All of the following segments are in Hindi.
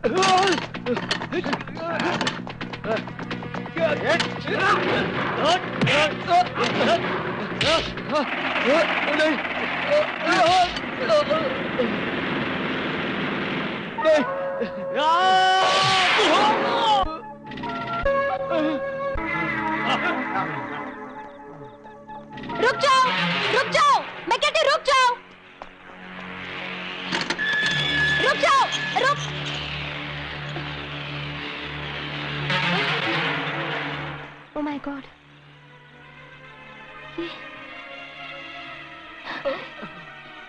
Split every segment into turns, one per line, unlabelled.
रुक जाओ, रुक जाओ, मैं कहती हूँ रुक जाओ, रुक जाओ, रुक। ओह माय गॉड,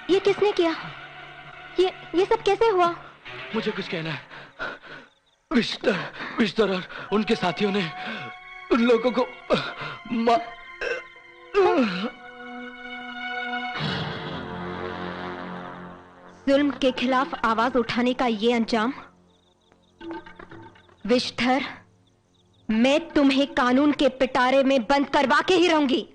ये किसने किया? ये सब कैसे हुआ?
मुझे कुछ कहना है। विस्तर और उनके साथियों ने उन लोगों को
जुल्म के खिलाफ आवाज उठाने का ये अंजाम। विश्धर, मैं तुम्हें कानून के पिटारे में बंद करवा के ही रहूंगी।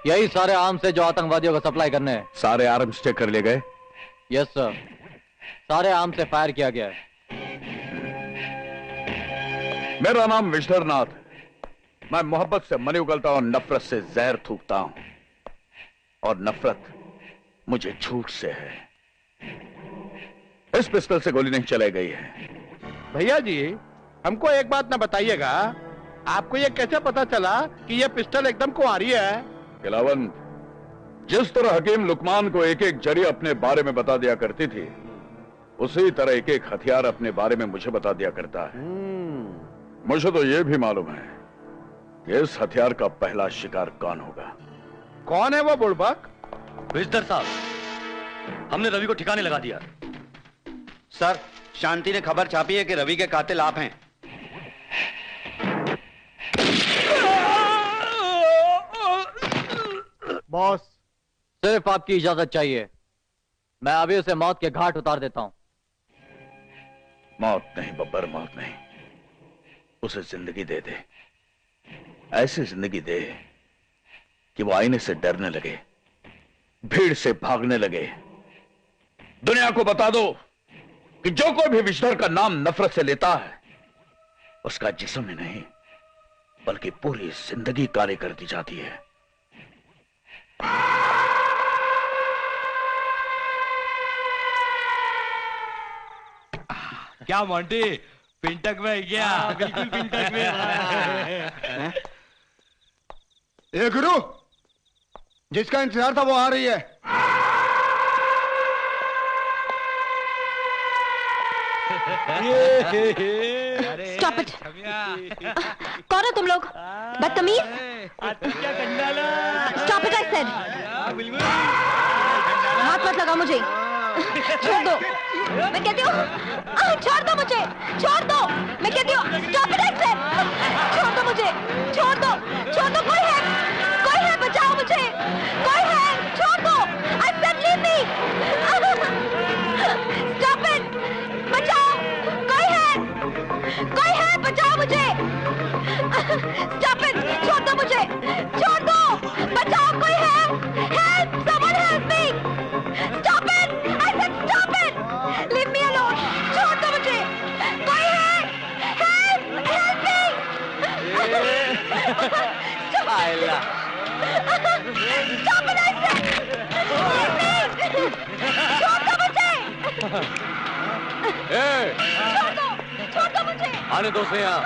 यही सारे आर्म्स से जो आतंकवादियों को सप्लाई करने हैं।
सारे आर्म्स चेक कर लिए गए?
यस सर, सारे आर्म्स से फायर किया गया है।
मेरा नाम विश्धर नाथ। मैं मोहब्बत से मनी उगलता हूं, नफरत से जहर थूकता हूं, और नफरत मुझे झूठ से है। इस पिस्टल से गोली नहीं चलाई गई है।
भैया जी, हमको एक बात ना बताइएगा, आपको ये कैसे पता चला कि ये पिस्टल एकदम कुंवारी है?
खिलावन, जिस तरह हकीम लुकमान को एक एक जरी अपने बारे में बता दिया करती थी, उसी तरह एक एक हथियार अपने बारे में मुझे बता दिया करता है। मुझे तो यह भी मालूम है कि इस हथियार का पहला शिकार कौन होगा।
कौन है वो बुड़बक?
विस्तर साहब, हमने रवि को ठिकाने लगा दिया।
सर, शांति ने खबर छापी है कि रवि के कातिल आप हैं।
बॉस, सिर्फ आपकी इजाजत चाहिए, मैं अभी उसे मौत के घाट उतार देता हूं।
मौत नहीं बब्बर, मौत नहीं, उसे जिंदगी दे दे। ऐसी जिंदगी दे कि वो आईने से डरने लगे, भीड़ से भागने लगे। दुनिया को बता दो कि जो कोई भी विश्धर का नाम नफरत से लेता है, उसका जिस्म ही नहीं बल्कि पूरी जिंदगी काली कर दी जाती है।
क्या मोंटी, पिंटक में क्या? बिल्कुल पिंटक में।
ए गुरु, जिसका इंतजार था वो आ रही है।
Stop it! कौन हो तुम लोग? बदतमीज! Stop it, I said! हाथ मत लगा मुझे, छोड़ दो, मैं कहती हूँ, छोड़ दो मुझे, छोड़ दो, मैं कहती हूँ, Stop it, I said! छोड़ दो मुझे, छोड़ दो, छोड़ दो, कोई है, बचाओ मुझे, कोई है, छोड़ दो, I said leave me! Stop it! बचाओ, कोई है, बचाओ मुझे! Stop it! छोड़ दो मुझे, छोड़ दो, बचाओ, कोई है, help, someone help me! Stop it! I said stop it! Leave me alone! छोड़ दो मुझे, कोई है, help, help me! Stop it! I said, leave me! छोड़ दो मुझे! छोड़ दो मुझे!
आने दो से यहाँ।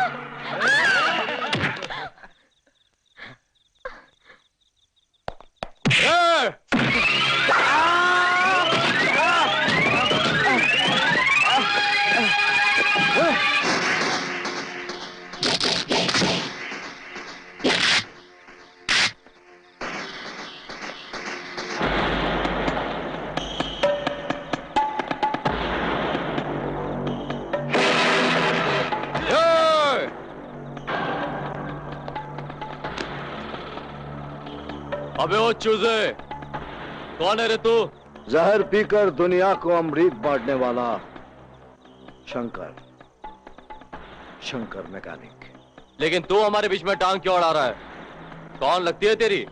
अबे वो चूजे, कौन है रे तू?
जहर पीकर दुनिया को अमृत बांटने वाला शंकर। शंकर मैकेनिक।
लेकिन तू हमारे बीच में टांग क्यों अड़ा रहा है? कौन लगती है तेरी?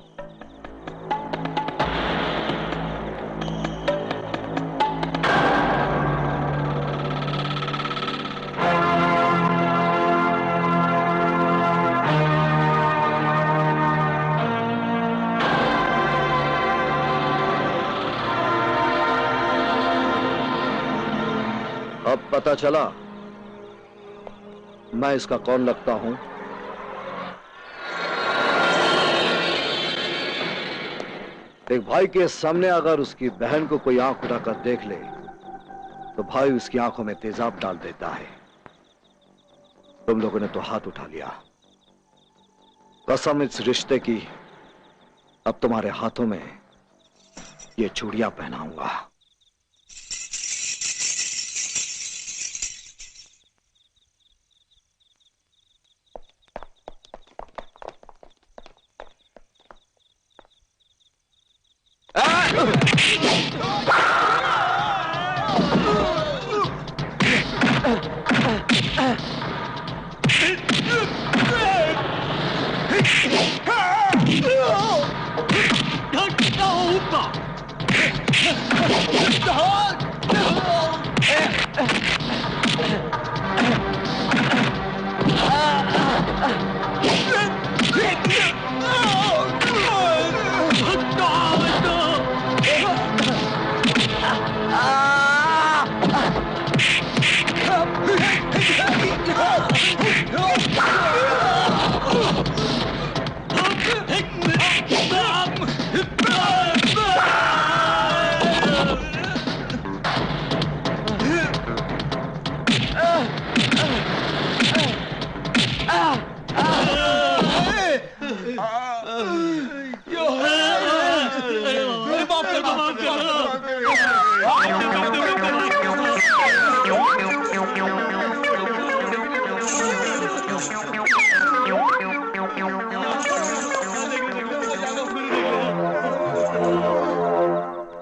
अब पता चला मैं इसका कौन लगता हूं। एक भाई के सामने अगर उसकी बहन को कोई आंख उठाकर देख ले तो भाई उसकी आंखों में तेजाब डाल देता है। तुम लोगों ने तो हाथ उठा लिया। कसम इस रिश्ते की, अब तुम्हारे हाथों में ये चूड़ियां पहनाऊंगा।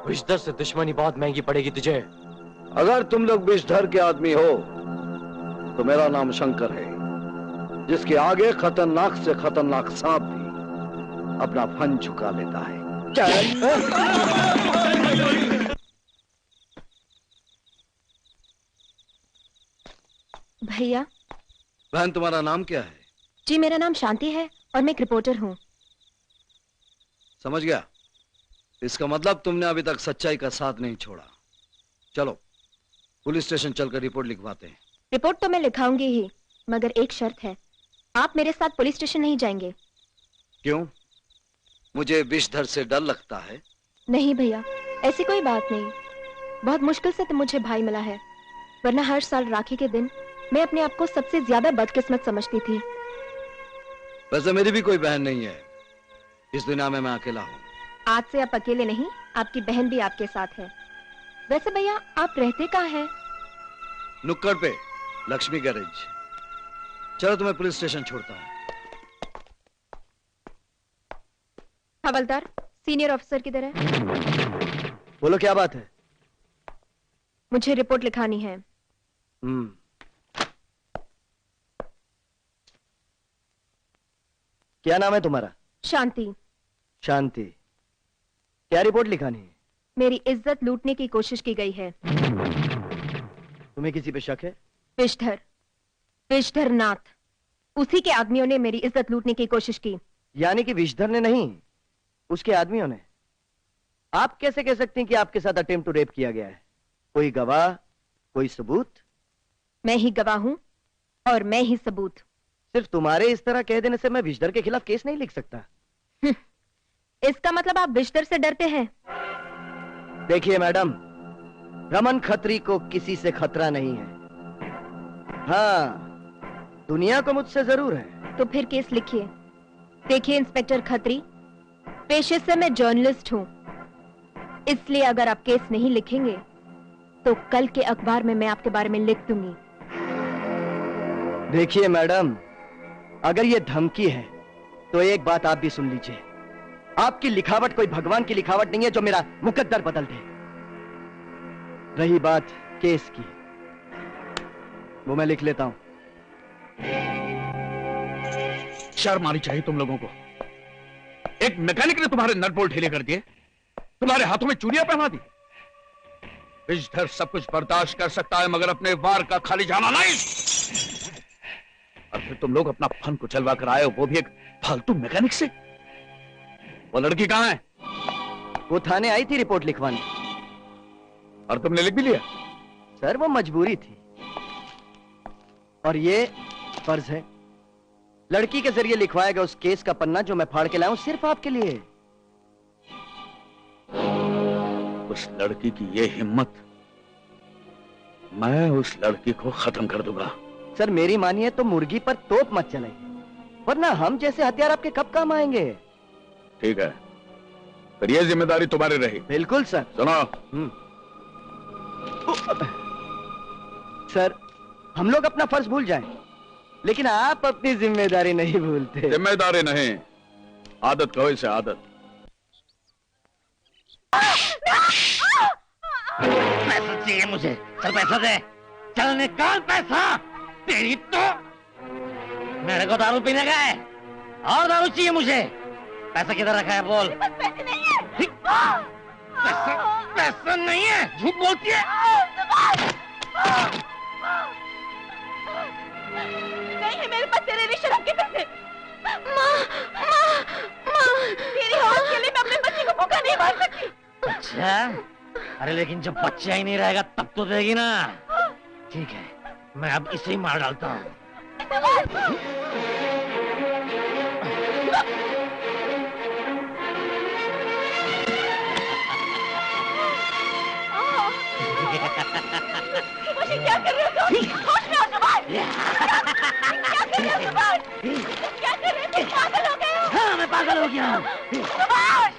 विषधर से दुश्मनी बहुत महंगी पड़ेगी तुझे।
अगर तुम लोग विषधर के आदमी हो तो मेरा नाम शंकर है, जिसके आगे खतरनाक से खतरनाक सांप भी अपना फन झुका लेता है।
भैया।
बहन तुम्हारा नाम क्या है?
जी मेरा नाम शांति है और मैं एक रिपोर्टर हूँ।
समझ गया। इसका मतलब तुमने अभी तक सच्चाई का साथ नहीं छोड़ा। चलो पुलिस स्टेशन चलकर रिपोर्ट लिखवाते हैं।
रिपोर्ट तो मैं लिखाऊंगी ही, मगर एक शर्त है, आप मेरे साथ पुलिस स्टेशन नहीं जाएंगे।
क्यों? मुझे विषधर से डर लगता है?
नहीं भैया, ऐसी कोई बात नहीं। बहुत मुश्किल से तो मुझे भाई मिला है, वरना हर साल राखी के दिन मैं अपने आप को सबसे ज्यादा बदकिस्मत समझती थी।
वैसे मेरी भी कोई बहन नहीं है, इस दुनिया में मैं अकेला हूँ।
आज से आप अकेले नहीं, आपकी बहन भी आपके साथ है। वैसे भैया आप रहते कहाँ हैं?
नुक्कड़ पे, लक्ष्मी गैरेज। चलो तुम्हें पुलिस स्टेशन छोड़ता हूँ।
हवलदार, सीनियर ऑफिसर किधर है?
बोलो क्या बात है?
मुझे रिपोर्ट लिखानी है।
क्या नाम है तुम्हारा?
शांति।
शांति। क्या रिपोर्ट लिखानी है?
मेरी इज्जत लूटने की कोशिश की गई है।
तुम्हें किसी पे शक है?
विषधर, विषधर नाथ, उसी के आदमियों ने मेरी इज्जत लूटने की कोशिश की।
यानी कि विषधर ने नहीं, उसके आदमियों ने। आप कैसे कह सकते हैं कि आपके साथ अटेम्प्ट टू रेप किया गया है? कोई गवाह, कोई सबूत?
मैं ही गवाह हूं और मैं ही सबूत।
सिर्फ तुम्हारे इस तरह कह देने से मैं विषधर के खिलाफ केस नहीं लिख सकता।
इसका मतलब आप विषधर से डरते हैं?
देखिए मैडम, रमन खत्री को किसी से खतरा नहीं है। हाँ, दुनिया को मुझसे जरूर है।
तो फिर केस लिखिए। देखिए इंस्पेक्टर खत्री, पेशे से मैं जर्नलिस्ट हूं, इसलिए अगर आप केस नहीं लिखेंगे तो कल के अखबार में मैं आपके बारे में लिख दूंगी।
देखिए मैडम, अगर ये धमकी है तो एक बात आप भी सुन लीजिए। आपकी लिखावट कोई भगवान की लिखावट नहीं है जो मेरा मुकद्दर बदल दे। रही बात केस की, वो मैं लिख लेता हूं।
शर्म आनी चाहिए तुम लोगों को। एक मैकेनिक ने तुम्हारे नट बोल्ट ढीले कर दिए, तुम्हारे हाथों में चूड़ियां पहना दी। विषधर सब कुछ बर्दाश्त कर सकता है मगर अपने वार का खाली जाना नहीं। और फिर तुम लोग अपना फन कुचलवा कर आए हो, वो भी एक फालतू मैकेनिक से। वो लड़की कहां है?
वो थाने आई थी रिपोर्ट लिखवाने।
और तुमने लिख भी लिया?
सर वो मजबूरी थी, और ये फर्ज है। लड़की के जरिए लिखवाया गया उस केस का पन्ना जो मैं फाड़ के लाया हूं सिर्फ आपके लिए।
उस लड़की की ये हिम्मत, मैं उस लड़की को खत्म कर दूंगा।
सर मेरी मानिए तो मुर्गी पर तोप मत चलाइए, वरना हम जैसे हथियार आपके कब काम आएंगे।
ठीक है, फिर ये जिम्मेदारी तुम्हारी रही।
बिल्कुल सर।
सुनो,
सर हम लोग अपना फर्ज भूल जाएं, लेकिन आप अपनी जिम्मेदारी नहीं भूलते।
जिम्मेदारी नहीं, आदत कहो इसे, आदत।
पैसा चाहिए मुझे, चल पैसा दे, चल निकाल पैसा। तेरी तो मेरे को दारू पीने का है और दारू चाहिए मुझे। पैसा किधर रखा है बोल।
पैसे नहीं है।
पैसा नहीं है, झूठ बोलती है।
नहीं है मेरे पास तेरे लिए शराब के पैसे। माँ, तेरी औरत के लिए मैं अपने बच्चे को भूखा नहीं मार सकती।
अच्छा, अरे लेकिन जब बच्चा ही नहीं रहेगा तब तो देगी ना। ठीक है, मैं अब इसे ही मार डालता हूँ।
मुझे क्या कर रहे हो तुम? होश में आओ सुभाष। क्या कर रहे हो सुभाष? क्या कर रहे हो तुम? पागल हो गए हो?
हाँ मैं पागल हो गया हूँ।
सुभाष,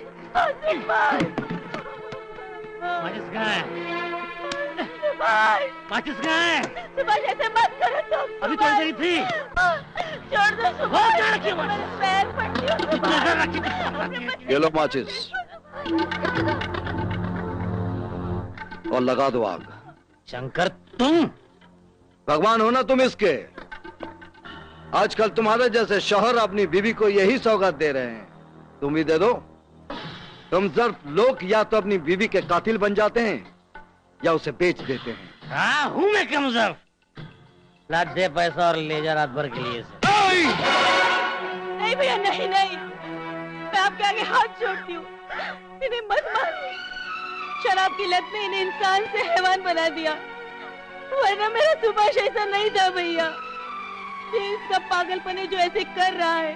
सुभाष,
माचिस कहाँ है?
सुभाष,
माचिस कहाँ है?
सुभाष ऐसे मत करो तुम।
अभी तो इधर ही थी।
छोड़ दो
वो
सुभाष।
क्या रखी है माचिस?
मेरे पैर पड़ती हो सुभाष।
ये लो माचिस और लगा दो आग।
शंकर तुम
भगवान हो ना तुम इसके। आजकल तुम्हारे जैसे शौहर अपनी बीवी को यही सौगात दे रहे हैं, तुम भी दे दो। तुम जर्फ लोग या तो अपनी बीवी के कातिल बन जाते हैं या उसे बेच देते हैं।
हाँ हूँ मैं कमजोर। ला दे पैसा और ले जा रात भर के लिए से।
नहीं भैया, नहीं नहीं, मैं आपके आगे हाथ जोड़ती हूँ। इन्हें मत मारो। शराब की लत ने इन्हें इंसान से हैवान बना दिया, वरना मेरा सुभाष ऐसा नहीं था भैया। ये इसका पागलपन है जो ऐसे कर रहा है।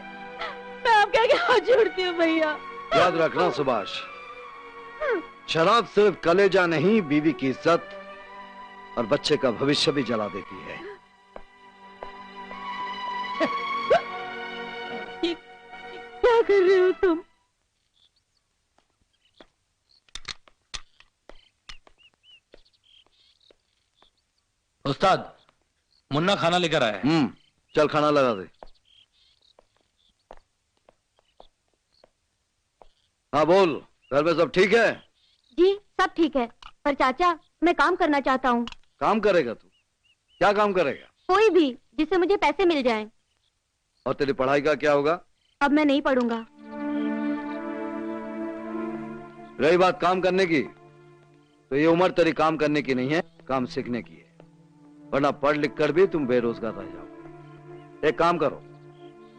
मैं आपके आगे हाथ जोड़ती हूँ भैया।
याद रखना सुभाष, शराब सिर्फ कलेजा नहीं, बीवी की इज्जत और बच्चे का भविष्य भी जला देती है।
क्या कर रहे हो तुम?
उस्ताद, मुन्ना खाना लेकर आया है।
चल खाना लगा दे। हाँ बोल, घर में सब ठीक है?
जी सब ठीक है, पर चाचा मैं काम करना चाहता हूँ।
काम करेगा तू? क्या काम करेगा?
कोई भी जिससे मुझे पैसे मिल जाएं।
और तेरी पढ़ाई का क्या होगा?
अब मैं नहीं पढ़ूंगा।
रही बात काम करने की, तो ये उम्र तेरी काम करने की नहीं है, काम सीखने की है। वरना पढ़ लिख कर भी तुम बेरोजगार रह जाओगे। एक काम करो,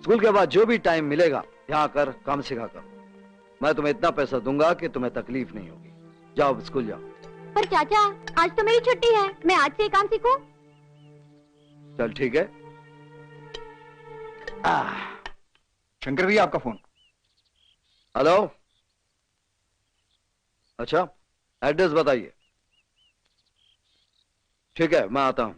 स्कूल के बाद जो भी टाइम मिलेगा यहाँ आकर काम सीखा करो। मैं तुम्हें इतना पैसा दूंगा कि तुम्हें तकलीफ नहीं होगी। जाओ स्कूल जाओ।
पर चाचा आज तो मेरी छुट्टी है, मैं आज से काम सीखूं?
चल ठीक है।
शंकर भैया आपका फोन।
हेलो, अच्छा एड्रेस बताइए। ठीक है मैं आता हूं।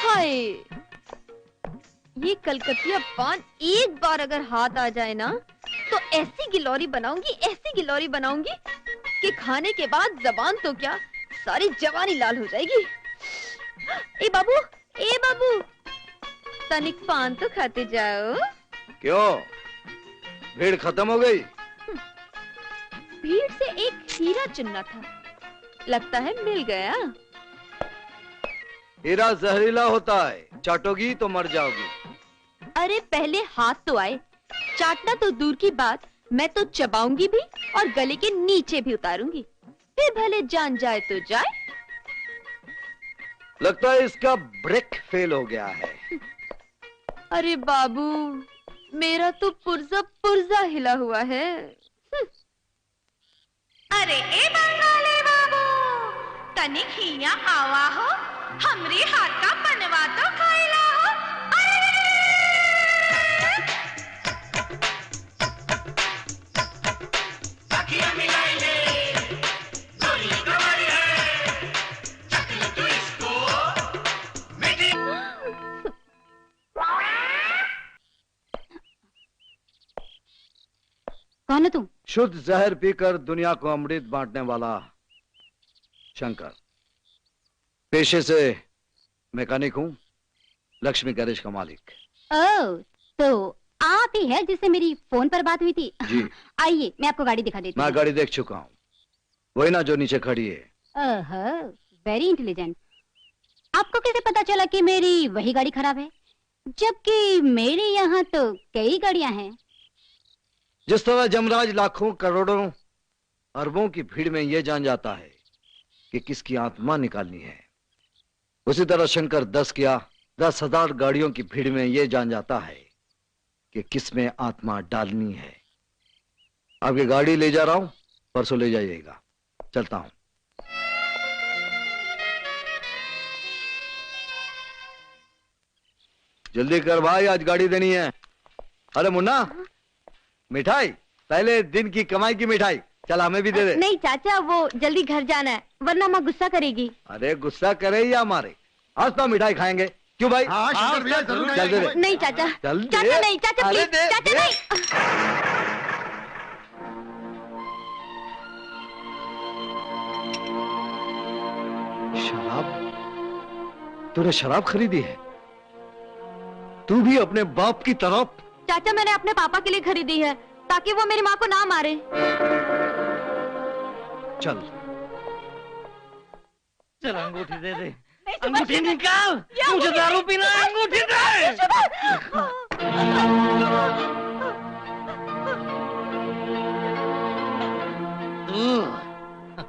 हाय, ये कलकतिया पान एक बार अगर हाथ आ जाए ना तो ऐसी गिलोरी बनाऊंगी कि खाने के बाद जबान तो क्या सारी जवानी लाल हो जाएगी। ए बाबू तनिक पान तो खाते जाओ।
क्यों, भीड़ खत्म हो गई?
भीड़ से एक हीरा चुनना था। लगता है मिल गया।
हीरा जहरीला होता है, चाटोगी तो मर जाओगी।
अरे पहले हाथ तो आए, चाटना तो दूर की बात, मैं तो चबाऊंगी भी और गले के नीचे भी उतारूंगी, फिर भले जान जाए तो जाए।
लगता है इसका ब्रेक फेल हो गया है।
अरे बाबू, मेरा तो पुर्जा पुर्जा हिला हुआ है।
अरे ए बंगाली बाबू, तनिक हिया आवा हो, हमरी हाथ का बनवा तो खाइला हो।
कौन है तुम?
शुद्ध जहर पीकर दुनिया को अमृत बांटने वाला शंकर। पेशे से मैकेनिक हूँ, लक्ष्मी गैरेज का मालिक।
ओह, तो आप ही है जिससे मेरी फोन पर बात हुई थी?
जी।
आइए, मैं आपको गाड़ी दिखा देती हूँ।
मैं गाड़ी देख चुका हूँ, वही ना जो नीचे खड़ी है।
Very intelligent. आपको कैसे पता चला कि मेरी वही गाड़ी खराब है, जबकि मेरे यहाँ तो कई गाड़ियाँ हैं।
जिस तरह जमराज लाखों करोड़ों अरबों की भीड़ में यह जान जाता है कि किसकी आत्मा निकालनी है, उसी तरह शंकर 10,000 गाड़ियों की भीड़ में यह जान जाता है कि किसमें आत्मा डालनी है। आपकी गाड़ी ले जा रहा हूं, परसों ले जाइएगा। चलता हूं। जल्दी कर भाई, आज गाड़ी देनी है। अरे मुन्ना, मिठाई, पहले दिन की कमाई की मिठाई, चल हमें भी दे दे।
नहीं चाचा, वो जल्दी घर जाना है, वरना माँ गुस्सा करेगी।
अरे गुस्सा करे या मारे, आज तो मिठाई खाएंगे। क्यों भाई?
हाँ, शंकर भैया जरूर
चल दे दे।
नहीं चाचा,
चल दे।
चाचा नहीं, चाचा
अरे
प्लीज,
दे,
चाचा
दे।
नहीं।
शराब? तूने शराब खरीदी है? तू भी अपने बाप की तरफ?
चाचा, मैंने अपने पापा के लिए खरीदी है, ताकि वो मेरी माँ को ना मारे।
चल
चल अंगूठी दे दे। अंगूठी निकाल, मुझे दारू पीना है, अंगूठी दे।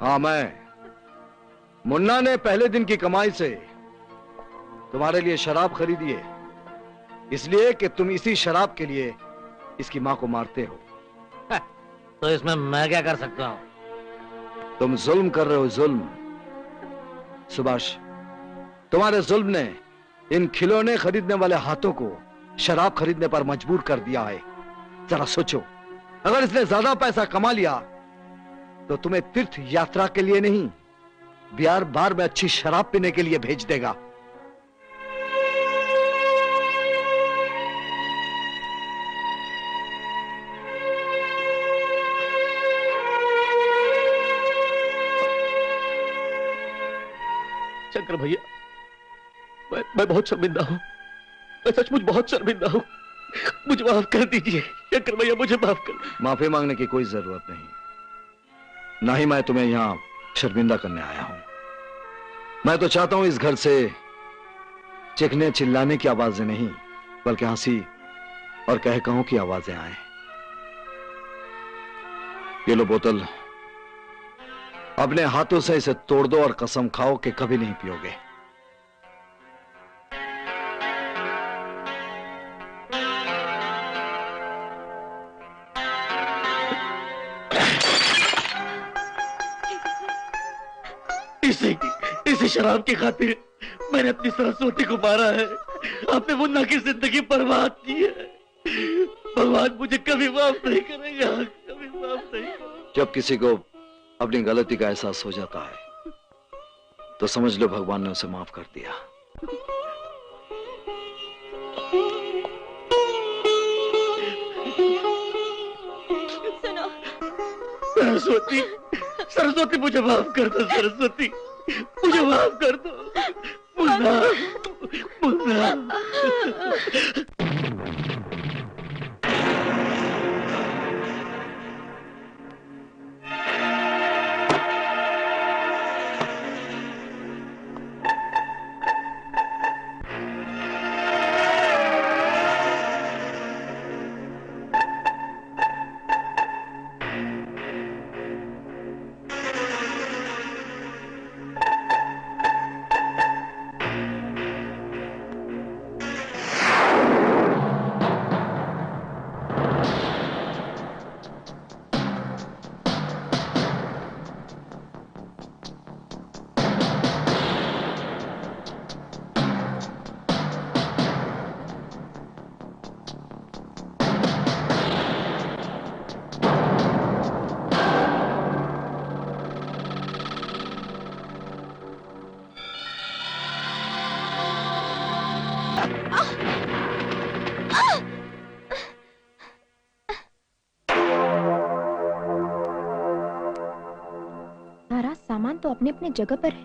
हाँ, मैं मुन्ना ने पहले दिन की कमाई से तुम्हारे लिए शराब खरीदी है, इसलिए कि तुम इसी शराब के लिए इसकी मां को मारते हो।
तो इसमें मैं क्या कर सकता हूँ?
तुम जुल्म कर रहे हो, जुल्म। सुभाष, तुम्हारे जुल्म ने इन खिलौने खरीदने वाले हाथों को शराब खरीदने पर मजबूर कर दिया है। जरा सोचो, अगर इसने ज्यादा पैसा कमा लिया तो तुम्हें तीर्थ यात्रा के लिए नहीं, बिहार बार में अच्छी शराब पीने के लिए भेज देगा।
शंकर भैया, मैं बहुत शर्मिंदा हूँ, मैं सचमुच बहुत शर्मिंदा हूँ, मुझे माफ कर दीजिए। शंकर भैया, मुझे माफ कर।
माफी मांगने की कोई जरूरत नहीं, ना ही मैं तुम्हें यहां शर्मिंदा करने आया हूं। मैं तो चाहता हूं इस घर से चीखने चिल्लाने की आवाजें नहीं, बल्कि हंसी और कह कहों की आवाजें आए। ये लो बोतल, अपने हाथों से इसे तोड़ दो और कसम खाओ कि कभी नहीं पियोगे।
इसी शराब की खातिर मैंने अपनी सरस्वती को मारा है, आपने मुन्ना की जिंदगी बर्बाद की है। भगवान मुझे कभी माफ नहीं करेगा, कभी माफ नहीं करेगा।
जब किसी को अपनी गलती का एहसास हो जाता है तो समझ लो भगवान ने उसे माफ कर दिया।
सुनो,
सरस्वती, सरस्वती मुझे माफ कर दो, सरस्वती मुझे माफ कर दो। मुन्ना, मुन्ना।
सारा सामान तो अपने अपने जगह पर है,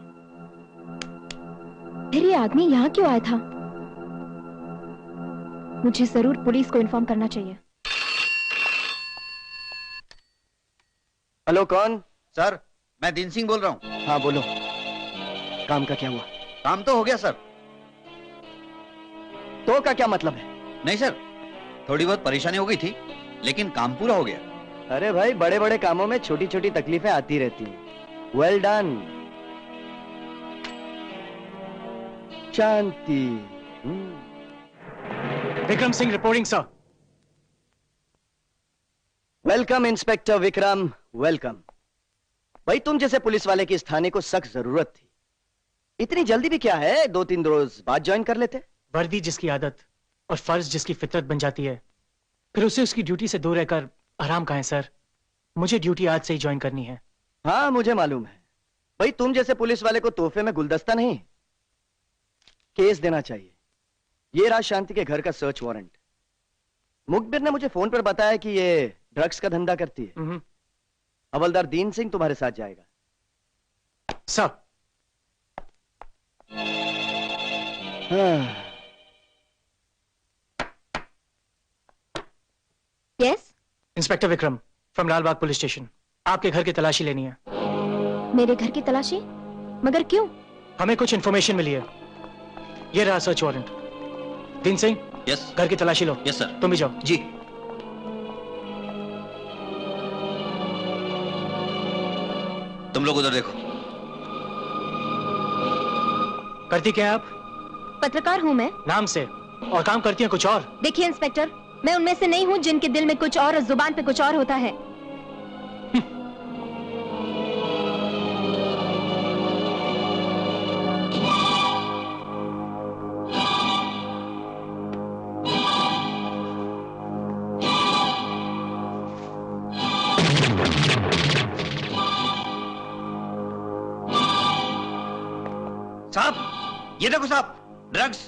फिर ये आदमी यहाँ क्यों आया था? मुझे जरूर पुलिस को इन्फॉर्म करना चाहिए।
हेलो, कौन?
सर, मैं दीन सिंह बोल रहा हूँ।
हाँ बोलो, काम का क्या हुआ?
काम तो हो गया सर।
तो का क्या मतलब है?
नहीं सर, थोड़ी बहुत परेशानी हो गई थी, लेकिन काम पूरा हो गया।
अरे भाई, बड़े बड़े कामों में छोटी छोटी तकलीफें आती रहती हैं। Well done. Shanti.
Vikram Singh reporting sir.
Welcome inspector Vikram, welcome. भाई, तुम जैसे पुलिस वाले की इस थाने को सख्त जरूरत थी। इतनी जल्दी भी क्या है, 2-3 रोज बाद ज्वाइन कर लेते।
वर्दी जिसकी आदत और फर्ज जिसकी फितरत बन जाती है, फिर उसे उसकी ड्यूटी से दूर रहकर आराम कहाँ है सर? मुझे ड्यूटी आज से ही ज्वाइन करनी है।
हाँ मुझे मालूम है। भाई, तुम जैसे पुलिस वाले को तोहफे में गुलदस्ता नहीं, केस देना चाहिए। ये रहा शांति के घर का सर्च वारंट। मुखबिर ने मुझे फोन पर बताया कि ये ड्रग्स का धंधा करती है। हवलदार दीन सिंह तुम्हारे साथ जाएगा।
सब।
Yes,
inspector Vikram from Lalbagh police station. आपके घर की तलाशी लेनी है।
मेरे घर की तलाशी? मगर क्यों?
हमें कुछ इन्फॉर्मेशन मिली है। ये रहा सर्च वारंट। दीन सिंह,
यस,
घर की तलाशी लो।
Yes sir.
तुम भी जाओ।
जी। तुम लोग उधर देखो।
करती क्या है आप?
पत्रकार हूँ मैं।
नाम से, और काम करती हैं कुछ और।
देखिए इंस्पेक्टर, मैं उनमें से नहीं हूँ जिनके दिल में कुछ और जुबान पे कुछ और होता है।
साहब, ये देखो साहब, ड्रग्स।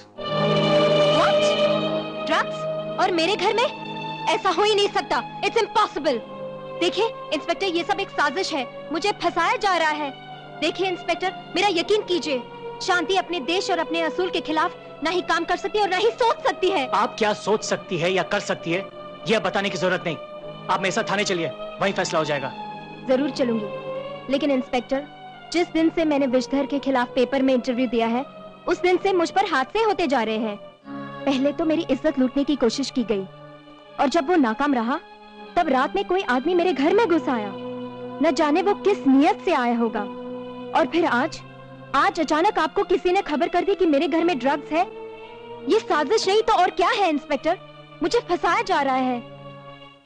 ड्रग्स? और मेरे घर में? ऐसा हो ही नहीं सकता। It's impossible. देखिए इंस्पेक्टर, ये सब एक साजिश है। मुझे फंसाया जा रहा है। देखिए इंस्पेक्टर, मेरा यकीन कीजिए, शांति अपने देश और अपने असूल के खिलाफ ना ही काम कर सकती है और ना ही सोच सकती है।
आप क्या सोच सकती है या कर सकती है, यह बताने की जरूरत नहीं। आप मेरे साथ थाने चलिए, वहीं फैसला हो जाएगा।
जरूर चलूंगी, लेकिन इंस्पेक्टर, जिस दिन से मैंने विषधर के खिलाफ पेपर में इंटरव्यू दिया है, उस दिन से मुझ पर हादसे होते जा रहे हैं। पहले तो मेरी इज्जत लूटने की कोशिश की गई, और जब वो नाकाम रहा, तब रात में कोई आदमी मेरे घर में घुस आया। न जाने वो किस नियत से आया होगा। और फिर आज अचानक आपको किसी ने खबर कर दी कि मेरे घर में ड्रग्स है। ये साजिश नहीं तो और क्या है इंस्पेक्टर? मुझे फंसाया जा रहा है।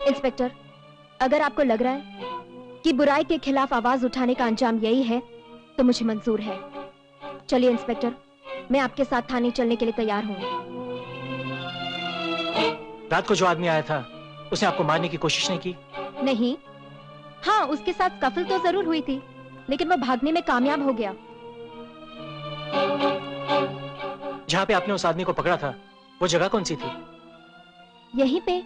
इंस्पेक्टर, अगर आपको लग रहा है कि बुराई के खिलाफ आवाज उठाने का अंजाम यही है, तो मुझे मंजूर है। चलिए इंस्पेक्टर, मैं आपके साथ थाने चलने के लिए तैयार हूँ।
रात को जो आदमी आया था, उसने आपको मारने की कोशिश नहीं की?
नहीं। हाँ, उसके साथ स्कफल तो जरूर हुई थी, लेकिन वो भागने में कामयाब हो गया।
जहाँ पे आपने उस आदमी को पकड़ा था, वो जगह कौन सी थी?
यहीं पे।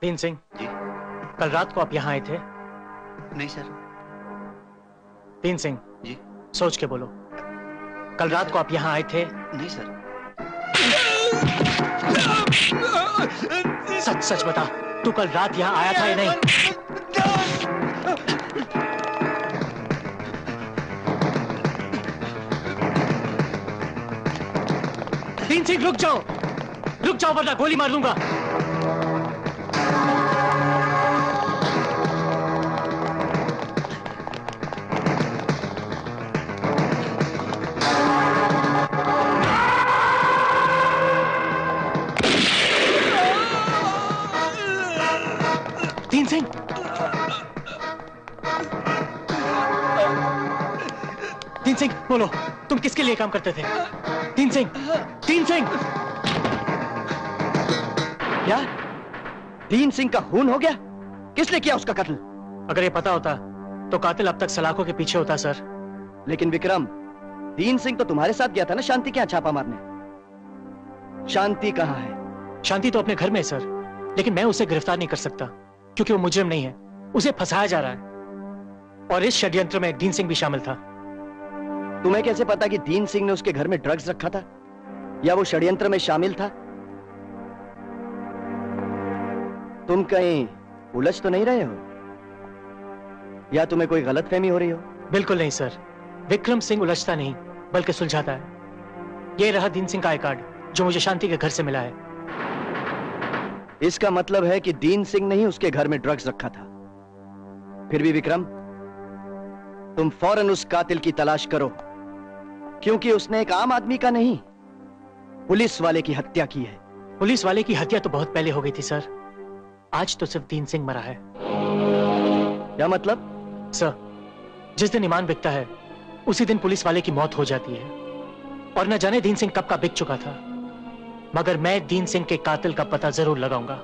दीन सिंह जी, कल रात को आप यहाँ आए थे?
नहीं सर।
दीन सिंह
जी,
सोच के बोलो, कल रात को आप यहाँ आए थे?
नहीं सर।
सच सच बता, तू कल रात यहाँ आया था या नहीं? दीन सिंह रुक जाओ वरना गोली मार दूंगा। दीन सिंह बोलो, तुम किसके लिए काम करते थे? दीन सिंह, दीन सिंह।
क्या दीन सिंह का खून हो गया? किसने किया उसका कत्ल?
अगर ये पता होता तो कातिल अब तक सलाखों के पीछे होता सर।
लेकिन विक्रम, दीन सिंह तो तुम्हारे साथ गया था ना शांति के यहाँ छापा मारने। शांति कहाँ है?
शांति तो अपने घर में है सर, लेकिन मैं उसे गिरफ्तार नहीं कर सकता क्योंकि वो मुजरिम नहीं है, उसे फंसाया जा रहा है। और इस षड्यंत्र में दीन सिंह भी शामिल था।
तुम्हें कैसे पता कि दीन सिंह ने उसके घर में ड्रग्स रखा था या वो षड्यंत्र में शामिल था? तुम कहीं उलझ तो नहीं रहे हो या तुम्हें कोई गलतफहमी हो रही हो?
बिल्कुल नहीं सर, विक्रम सिंह उलझता नहीं बल्कि सुलझाता है। ये रहा दीन सिंह का आई कार्ड जो मुझे शांति के घर से मिला है।
इसका मतलब है कि दीन सिंह ने ही उसके घर में ड्रग्स रखा था। फिर भी विक्रम, तुम फौरन उस कातिल की तलाश करो, क्योंकि उसने एक आम आदमी का नहीं, पुलिस वाले की हत्या की है।
पुलिस वाले की हत्या तो बहुत पहले हो गई थी सर, आज तो सिर्फ दीन सिंह मरा है।
क्या मतलब?
सर, जिस दिन ईमान बिकता है उसी दिन पुलिस वाले की मौत हो जाती है। और न जाने दीन सिंह कब का बिक चुका था, मगर मैं दीन सिंह के कातिल का पता जरूर लगाऊंगा।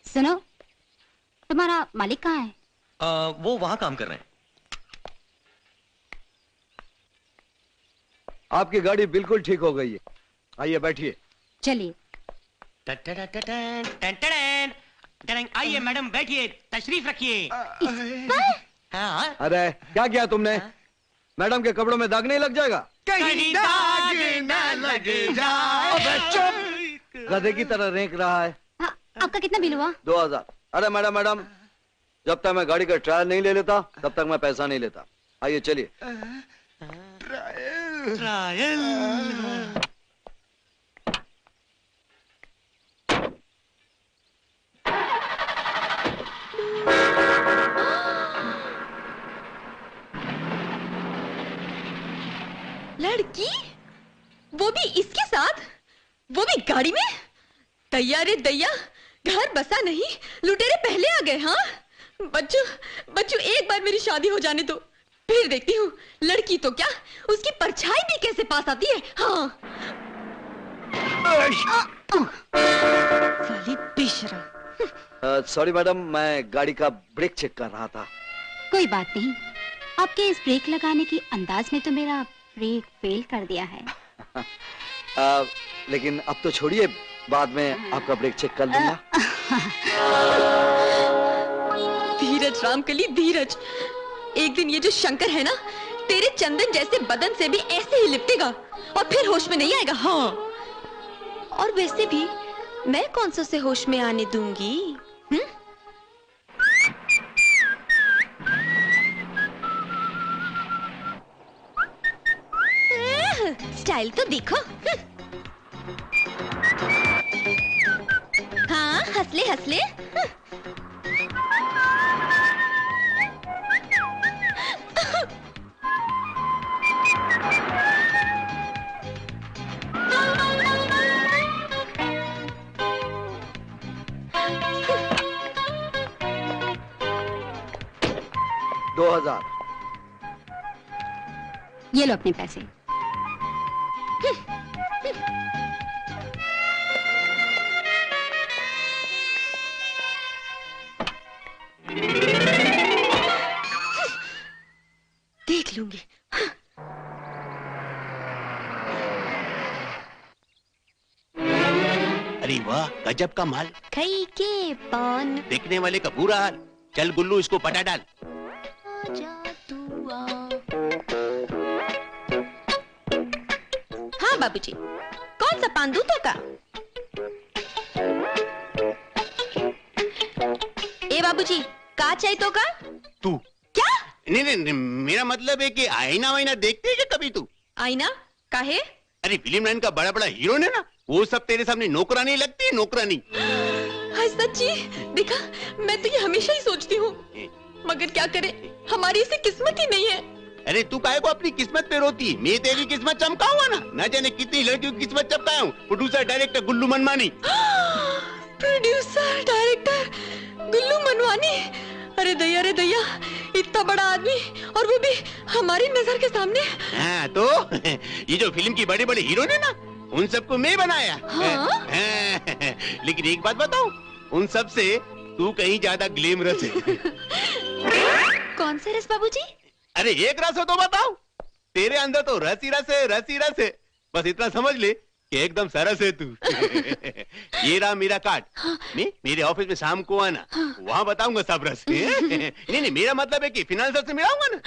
सुनो, तुम्हारा मालिक कहाँ है?
वो वहां काम कर रहे हैं।
आपकी गाड़ी बिल्कुल ठीक हो गई है, आइए बैठिए।
चलिए।
आइए मैडम बैठिए, तशरीफ रखिए।
अरे क्या किया तुमने? मैडम के कपड़ों में दाग नहीं लग जाएगा?
कहीं दाग न लग जाए।
गधे की तरह रेंक रहा है।
आपका कितना बिल हुआ?
2000। अरे मैडम, जब तक मैं गाड़ी का ट्रायल नहीं ले लेता तब तक मैं पैसा नहीं लेता। आइए चलिए।
ट्रायल।
लड़की, वो भी इसके साथ, वो भी गाड़ी में? दैया रे दैया, घर बसा नहीं, लुटेरे पहले आ गए। हाँ बच्चू, एक बार मेरी शादी हो जाने दो, फिर देखती हूँ लड़की तो क्या, उसकी परछाई भी कैसे पास आती है। हाँ साली बेशरम।
सॉरी मैडम, मैं गाड़ी का ब्रेक चेक कर रहा था।
कोई बात नहीं, आपके इस ब्रेक लगाने की अंदाज ने तो मेरा ब्रेक फेल कर दिया है।
लेकिन अब तो छोड़िए, बाद में आपका ब्रेक चेक कर लूंगा।
धीरज रामकली, धीरज। एक दिन ये जो शंकर है ना, तेरे चंदन जैसे बदन से भी ऐसे ही लिपटेगा और फिर होश में नहीं आएगा। हाँ, और वैसे भी मैं कौन सा से होश में आने दूंगी? स्टाइल तो देखो। हाँ, हंसले हंसले।
ये लो अपने पैसे।
देख लूंगी।
अरे वाह, गजब का माल।
खई के पान,
देखने वाले का बुरा हाल। चल गुल्लू, इसको पटा डाल।
आजा तू आ। हाँ बाबूजी, कौन सा पान दूं तो का? ए बाबूजी, का चाहिए तो का?
तू
क्या?
नहीं, मेरा मतलब है कि आईना वाइना देखते है क्या कभी तू?
आईना काहे?
अरे फिल्म लाइन का बड़ा बड़ा हीरो है ना, वो सब तेरे सामने नौकरानी लगती है, नौकरानी।
हाय सच्ची, देखा, मैं तो ये हमेशा ही सोचती हूँ। मगर क्या करें, हमारी इसे किस्मत ही नहीं है।
अरे तू काहे को अपनी किस्मत पे रोती है? मैं तेरी किस्मत चमकाऊंगा ना। न जाने कितनी लड़कियों की किस्मत चमकाया हूँ। प्रोड्यूसर डायरेक्टर गुल्लू मनमानी।
प्रोड्यूसर डायरेक्टर गुल्लू मनमानी। अरे दैया, इतना बड़ा आदमी और वो भी हमारी नजर के सामने।
हाँ तो ये जो फिल्म की बड़ी बड़ी हीरोइन है ना, उन सबको मैं बनाया।
हाँ?
लेकिन एक बात बताऊं, उन सब से तू कहीं ज्यादा ग्लैमरस है।
कौन से रस बाबूजी?
अरे एक रस हो तो बताओ। तेरे अंदर तो रस ही रस है। बस इतना समझ ले कि एकदम सरस है तू। ये रहा मेरा कार्ड। मैं मेरे ऑफिस में शाम को आना, वहाँ बताऊंगा सब रस। नहीं, मेरा मतलब है कि फिनांसर से मिलाऊंगा ना।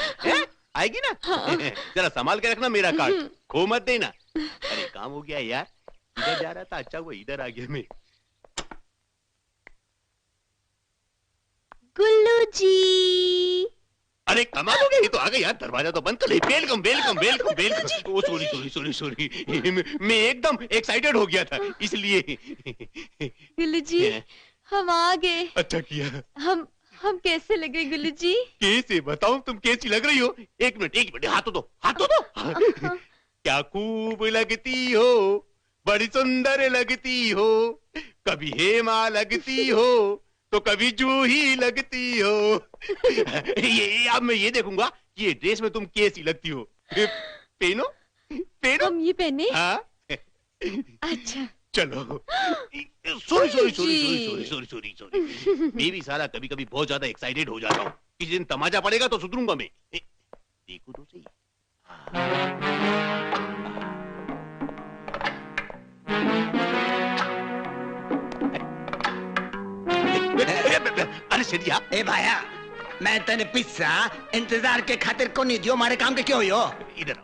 आएगी ना? जरा संभाल के रखना मेरा कार्ड, खो मत देना। अरे काम हो गया यार, इधर जा रहा था, अच्छा हुआ इधर आ गया मैं।
गुल्लू जी।
अरे कमाल हो गया, ये तो आ गए यार। दरवाजा तो बंद कर ले। वेलकम। ओ सॉरी। मैं एकदम एक्साइटेड हो गया था इसलिए।
गुल्लू जी हम आ गए।
अच्छा किया।
हम कैसे लगे गुल्लू जी?
कैसे बताऊं तुम कैसी लग रही हो? एक मिनट हाथों दो। क्या खूब लगती हो, बड़ी सुंदर लगती हो, कभी हेमा लगती हो तो कभी जूही लगती हो। ये अब मैं ये देखूंगा कि ये ड्रेस में तुम कैसी लगती हो। पहनो।
हम ये पहने?
हाँ।
अच्छा
चलो। सॉरी। मैं भी सारा कभी कभी बहुत ज्यादा एक्साइटेड हो जाता हूँ। किसी दिन तमाचा पड़ेगा तो सुधरूंगा मैं। देखो तो सही। अरे सरिया।
ए भाया, मैं तेने पिस्सा इंतजार के खातिर को नहीं दियो, मारे काम के क्यों हो?
इधर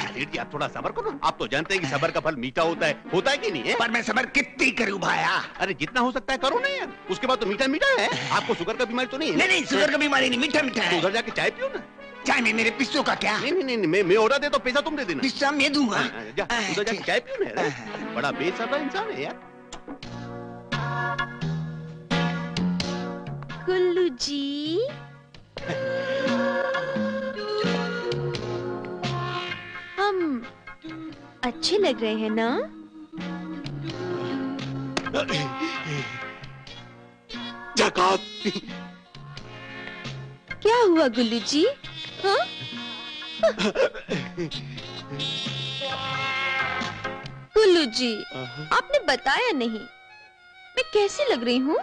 सेठ जी आप थोड़ा सब्र करो। आप तो जानते हैं कि सब्र का फल मीठा होता है कि नहीं है?
पर मैं सब्र कितनी करूं भाया?
अरे जितना हो सकता है करो ना यार, उसके बाद तो मीठा है। आपको शुगर का बीमारी तो नहीं है?
नहीं, शुगर का बीमारी नहीं, मीठा है।
तो उधर जाके चाय पियो ना।
चाय में मेरे पिस्सों का क्या?
नहीं, मैं ऑर्डर दे तो पैसा तुम दे देना।
पिस्सा मैं दूंगा।
उधर जाके चाय पियो ना। बड़ा बेसब्र इंसान है यार।
गुल्लू जी हम अच्छे लग रहे हैं ना? क्या हुआ गुल्लू जी? हाँ? गुल्लू जी आपने बताया नहीं, मैं कैसी लग रही हूँ?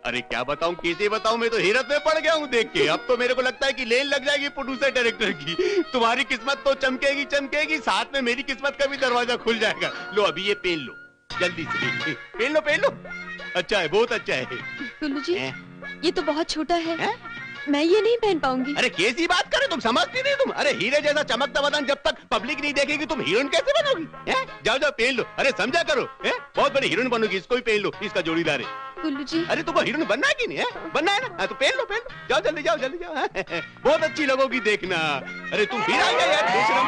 अरे क्या बताऊं, कैसे बताऊं, मैं तो हैरत में पड़ गया हूँ देख के। अब तो मेरे को लगता है कि लेन लग जाएगी प्रोड्यूसर डायरेक्टर की। तुम्हारी किस्मत तो चमकेगी, साथ में मेरी किस्मत का भी दरवाजा खुल जाएगा। लो अभी ये पहन लो, जल्दी से पहन लो। अच्छा है, बहुत अच्छा है।
गुल्लू जी ये तो बहुत छोटा है, मैं ये नहीं पहन पाऊंगी।
अरे कैसी बात करे, तुम समझती नहीं तुम। अरे हीरे जैसा चमकता बदन जब तक पब्लिक नहीं देखेगी तुम हीरोइन कैसे बनोगी? जाओ पहन लो। अरे समझा करो, बहुत बड़ी हीरोइन बनोगी। इसको भी पहन लो, इसका जोड़ीदार है।
गुल्लू जी
अरे तुमको हीरोइन बनना है कि नहीं है? बनना है ना? तो पहन लो। जाओ जल्दी जाओ। बहुत अच्छी लगोगी देखना। अरे तुम फिर आ गए यार बेशरम।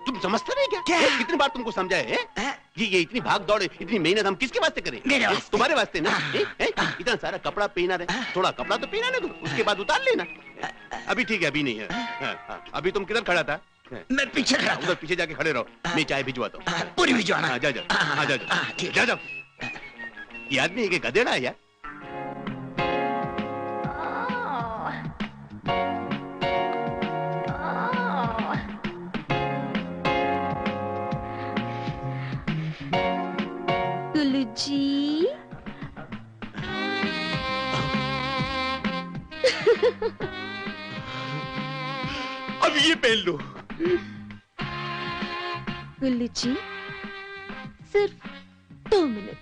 तुम समझते नहीं क्या? कितनी बार तुमको समझाए? ये इतनी भाग दौड़, इतनी मेहनत हम किसके वास्ते करें? तुम्हारे वास्ते ना। इतना सारा कपड़ा पहना रहे, थोड़ा कपड़ा तो पहना ना, उसके बाद उतार लेना। अभी ठीक है, अभी नहीं है। अभी तुम किधर खड़ा था?
मैं पीछे खड़ा।
उधर पीछे जाके खड़े रहो, मैं चाय भिजवाता हूँ।
पूरी भिजवाना?
जाओ। ये आदमी एक गधेड़ा है यार।
गुल्लू जी
अब ये पहन लो।
गुल्लू जी सिर्फ 2 मिनट।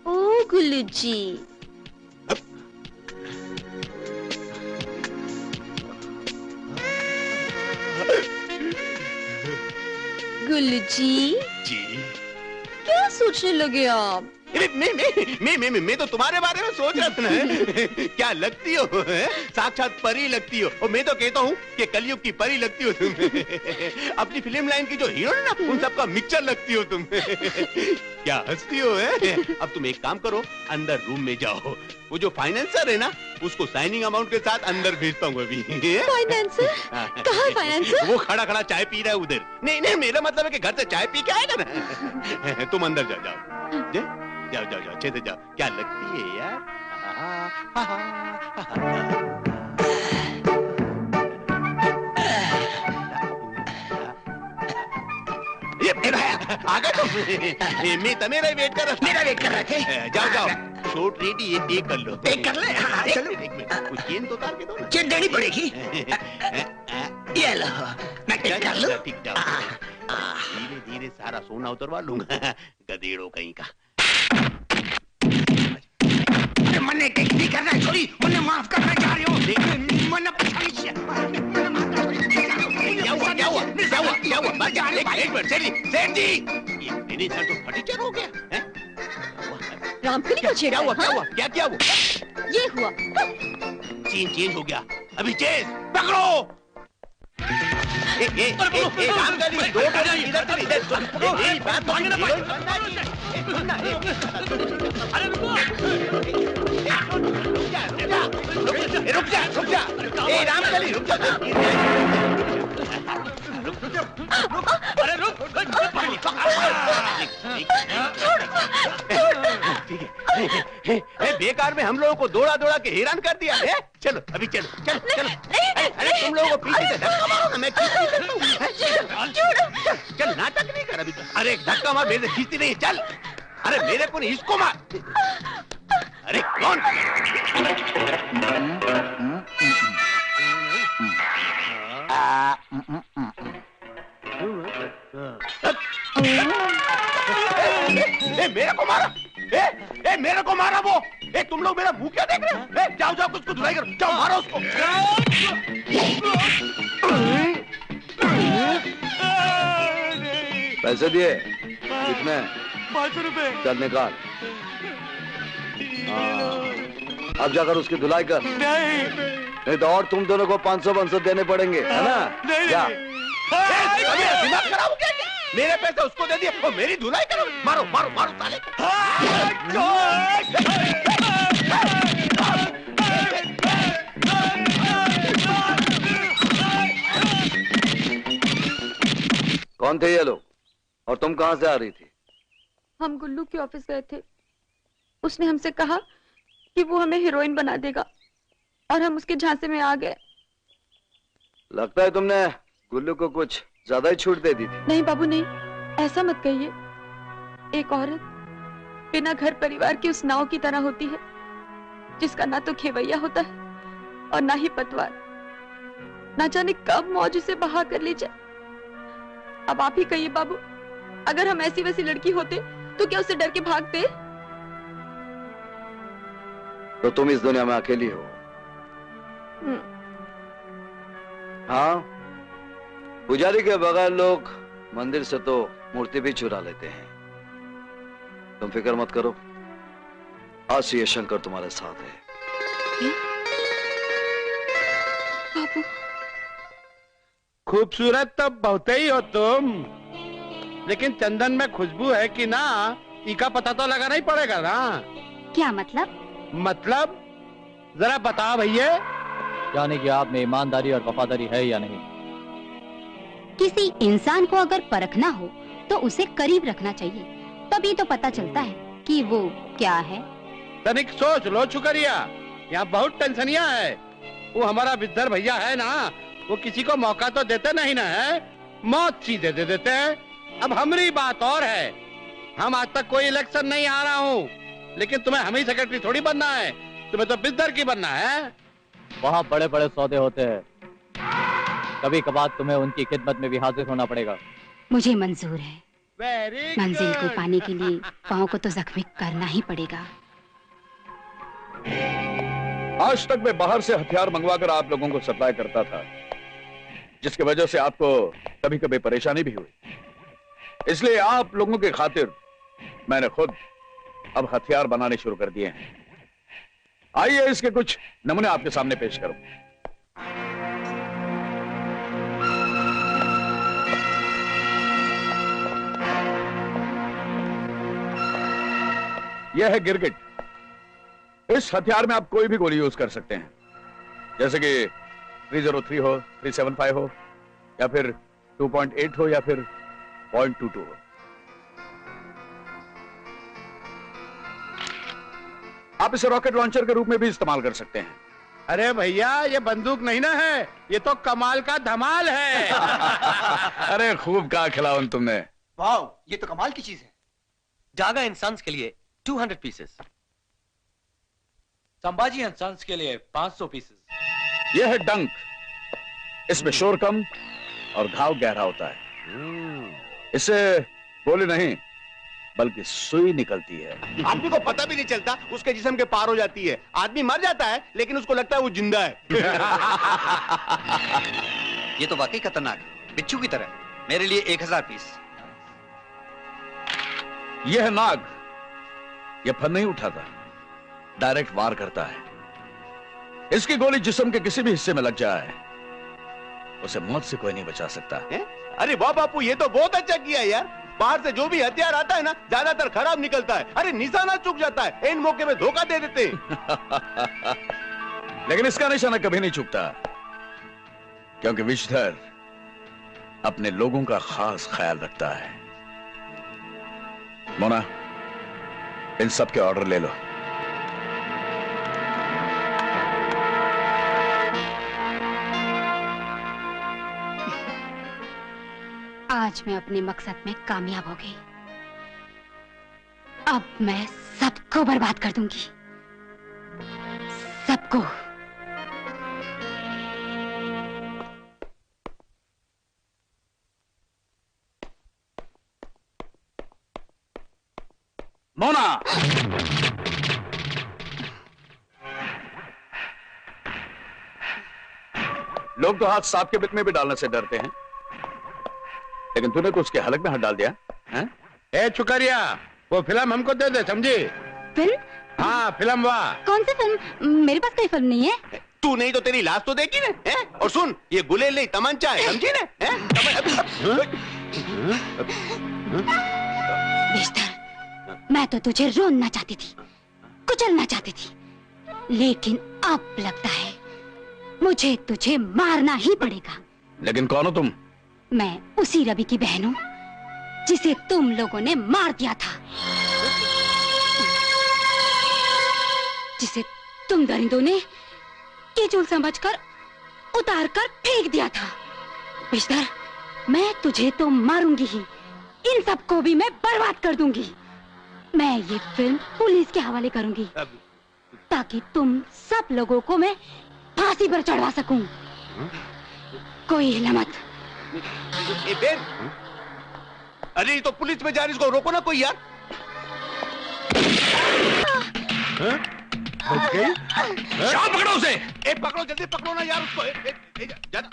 ओ गुल्लू जी गुल्लू जी
क्या सोचने लगे आप?
मैं तो तुम्हारे बारे में सोच रहा था ना। क्या लगती हो, साक्षात परी लगती हो। और मैं तो कहता हूँ कि कलयुग की परी लगती हो तुम। अपनी फिल्म लाइन की जो हीरोइन ना, उन सबका मिक्सचर लगती हो तुम। क्या हंसती हो है? अब तुम एक काम करो, अंदर रूम में जाओ। वो जो फाइनेंसर है ना, उसको साइनिंग अमाउंट के साथ अंदर भेजता हूँ अभी।
फाइनेंसर? कहाँ है फाइनेंसर?
वो खड़ा खड़ा चाय पी रहा है उधर। नहीं, मेरा मतलब है कि घर से चाय पी के आएगा ना। तुम अंदर जाओ। जाओ अच्छे से जाओ। क्या लगती है यार? ये आ गए तुम? मैं तुम्हारा वेट कर रहा। मेरा वेट कर रहे थे। जाओ शॉर्ट रेडी ये पे कर लो। पे कर ले। हाँ, चलो एक मिनट, कुछ चेन तो उतार के दो ना। चेन देनी पड़ेगी। ये लो, मैं टिक कर लूं। टिक जाओ। धीरे धीरे सारा सोना उतरवा लूंगा। गधेड़ों कहीं का। मन्ने टिक नहीं करना छोड़ी, मन्ने माफ करना चाह रही हूँ। मन्ने क्या हुआ? एक मिनट सेठ जी, ये सर तो फटीचर हो गया है?
रामकली को छेड़ा?
क्या हुआ?
ये हुआ।
चेंज हो गया। अभी चेंज पकड़ो। रामकली, दो इधर से इधर। मेरी बात मानना पड़ेगा। अरे रुक जा। रामकली रुक जा। अरे रुक। बेकार में हम लोगों को दौड़ा के हैरान कर दिया है। चलो अभी चलो। अरे तुम लोगों को पीछे से धक्का मारो ना, मैं खींचती करता हूँ। चल नाटक नहीं कर अभी। अरे धक्का मार, मेरे से खींचती नहीं। चल। अरे मेरे को नहीं, इसको मार। अरे कौन? मेरे को मारा वो। तुम लोग मेरा मुंह क्या देख रहे हो? जाओ कुछ को धुलाई करो। जाओ मारो उसको।
पैसे दिए? कितने?
500 रुपए।
चल निकाल। अब जाकर उसकी धुलाई कर। नहीं तो और तुम दोनों को 500 देने पड़ेंगे, है ना? जा।
दिमाग खराब हो गया? मेरे पैसे उसको दे दिए और मेरी धुलाई करो। मारो साले।
कौन थे ये लोग और तुम कहां से आ रही थी?
हम गुल्लू के ऑफिस गए थे। उसने हमसे कहा कि वो हमें हीरोइन बना देगा और हम उसके झांसे में आ गए।
लगता है तुमने गुल्लू को कुछ ज्यादा ही छूट दे दी थी।
नहीं बाबू नहीं, ऐसा मत कहिए। एक औरत बिना घर परिवार की उस नाव की तरह होती है जिसका ना तो खेवैया होता है और ना ही पतवार। ना जाने कब मौज उसे बहा कर ले जाए। अब आप ही कहिए बाबू, अगर हम ऐसी वैसी लड़की होते तो क्या उससे डर के भागते?
तो तुम इस दुनिया में अकेली हो। हाँ, पुजारी के बगैर लोग मंदिर से तो मूर्ति भी चुरा लेते हैं। तुम फिक्र मत करो, आज से ये शंकर तुम्हारे साथ है।
बाबू,
खूबसूरत तो बहुत ही हो तुम, लेकिन चंदन में खुशबू है कि ना, इसका पता तो लगाना ही पड़ेगा ना।
क्या मतलब?
मतलब जरा बताओ भैया।
यानी कि आप में ईमानदारी और वफादारी है या नहीं?
किसी इंसान को अगर परखना हो तो उसे करीब रखना चाहिए, तभी तो पता चलता है कि वो क्या है।
तनिक सोच लो छुकरिया, यहाँ बहुत टेंशनिया है। वो हमारा विद्यर भैया है ना, वो किसी को मौका तो देते नहीं ना है, मौत सीधे दे देते हैं। अब हमारी बात और है, हम आज तक कोई इलेक्शन नहीं आ रहा हूँ, लेकिन तुम्हें हम ही सेक्रेटरी थोड़ी बनना है, तुम्हें तो विद्यर की बनना है।
वहाँ बड़े बड़े सौदे होते हैं, कभी कभार तुम्हें उनकी खिदमत में भी हाजिर होना पड़ेगा।
मुझे मंजूर है। मंजिल को पाने के लिए पाँव को तो जख्मी करना ही पड़ेगा।
आज तक मैं बाहर से हथियार मंगवाकर आप लोगों को सप्लाई करता था, जिसकी वजह से आपको कभी कभी परेशानी भी हुई। इसलिए आप लोगों की खातिर मैंने खुद अब हथियार बनाने शुरू कर दिए हैं। आइए इसके कुछ नमूने आपके सामने पेश करूं। यह है गिरगिट। इस हथियार में आप कोई भी गोली यूज कर सकते हैं, जैसे कि 303 हो, 375 हो, या फिर 2.8 हो, या फिर 0.22 हो। आप इसे रॉकेट लॉन्चर के रूप में भी इस्तेमाल कर सकते हैं।
अरे भैया, ये बंदूक नहीं ना है, ये तो कमाल का धमाल है।
अरे खूब कहा खिलावन तुमने।
वाह, ये तो कमाल की चीज है।
जागा एंड सन्स के लिए 200 पीसेस,
संभाजी एंड सन्स के लिए 500 पीसेस।
यह है डंक। इसमें शोर कम और घाव गहरा होता है। इससे गोली नहीं बल्कि सुई निकलती है।
आदमी को पता भी नहीं चलता, उसके जिस्म के पार हो जाती है। आदमी मर जाता है लेकिन उसको लगता है वो जिंदा है।
ये तो वाकई खतरनाक है, बिच्छू की तरह। मेरे लिए 1000 पीस।
यह है नाग। यह फन नहीं उठाता, डायरेक्ट वार करता है। इसकी गोली जिस्म के किसी भी हिस्से में लग जाए, उसे मौत से कोई नहीं बचा सकता।
अरे वाह बापू, ये तो बहुत अच्छा किया यार। बाहर से जो भी हथियार आता है ना, ज्यादातर खराब निकलता है। अरे निशाना चूक जाता है, इन मौके में धोखा दे देते।
लेकिन इसका निशाना कभी नहीं चूकता, क्योंकि विषधर अपने लोगों का खास ख्याल रखता है। मोना, इन सब के ऑर्डर ले लो।
आज मैं अपने मकसद में कामयाब हो गई। अब मैं सबको बर्बाद कर दूंगी, सबको।
मोना, लोग तो हाथ सांप के बिल में भी डालने से डरते हैं, लेकिन तूने तो उसके हलक में हाथ डाल दिया है?
ए चुकरिया, वो फिल्म हमको दे दे, समझी?
फिल्म?
हाँ, फिल्म। वाह, कौन
सी फिल्म? मेरे पास कोई फिल्म नहीं है।
तू नहीं तो तेरी लाश तो देखी ना, है? और सुन, ये गुलेल नहीं तमंचा है, समझी ना?
बेशतर, मैं तो तुझे रोना चाहती थी, कुचलना चाहती थी, लेकिन अब लगता है मुझे तुझे मारना ही पड़ेगा।
लेकिन कौन हो तुम?
मैं उसी रवि की बहन हूँ जिसे तुम लोगों ने मार दिया था, जिसे तुम दरिंदों ने कीचुल समझकर उतार कर फेंक दिया था। बेशतर, मैं तुझे तो मारूंगी ही, इन सबको भी मैं बर्बाद कर दूंगी। मैं ये फिल्म पुलिस के हवाले करूंगी ताकि तुम सब लोगों को मैं फांसी पर चढ़वा सकूं। कोई हिला मत।
अरे ये तो पुलिस में जा रही, इसको रोको ना कोई यार।
बच गई?
पकड़ो उसे। पकड़ो, जल्दी पकड़ो ना यार उसको। ज्यादा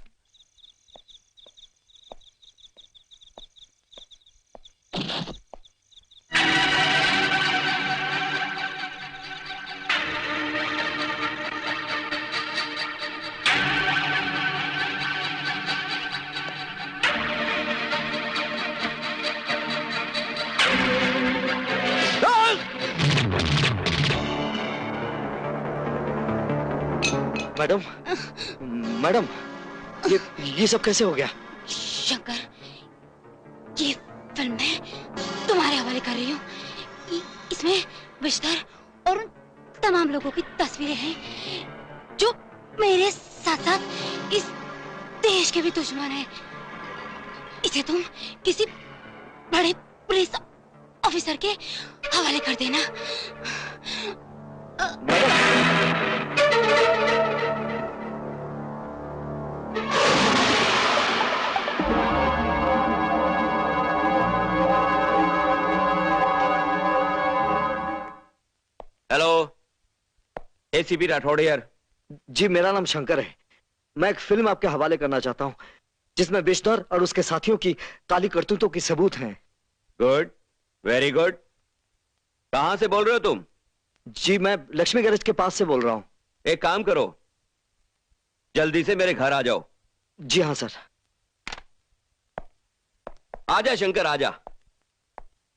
मैडम, मैडम, ये सब कैसे हो गया?
शंकर, ये फिल्म मैं तुम्हारे हवाले कर रही हूँ। इसमें विषधर और उन तमाम लोगों की तस्वीरें हैं जो मेरे साथ साथ इस देश के भी दुश्मन हैं। इसे तुम किसी बड़े पुलिस ऑफिसर के हवाले कर देना।
हेलो, एसीपी राठौड़ यार।
जी, मेरा नाम शंकर है। मैं एक फिल्म आपके हवाले करना चाहता हूं जिसमें विषधर और उसके साथियों की काली करतूतों की सबूत हैं।
Good, very good.
कहां से बोल रहे हो तुम?
जी मैं लक्ष्मी गैरेज के पास से बोल रहा हूं।
एक काम करो, जल्दी से मेरे घर आ जाओ।
जी हाँ सर।
आजा शंकर आजा,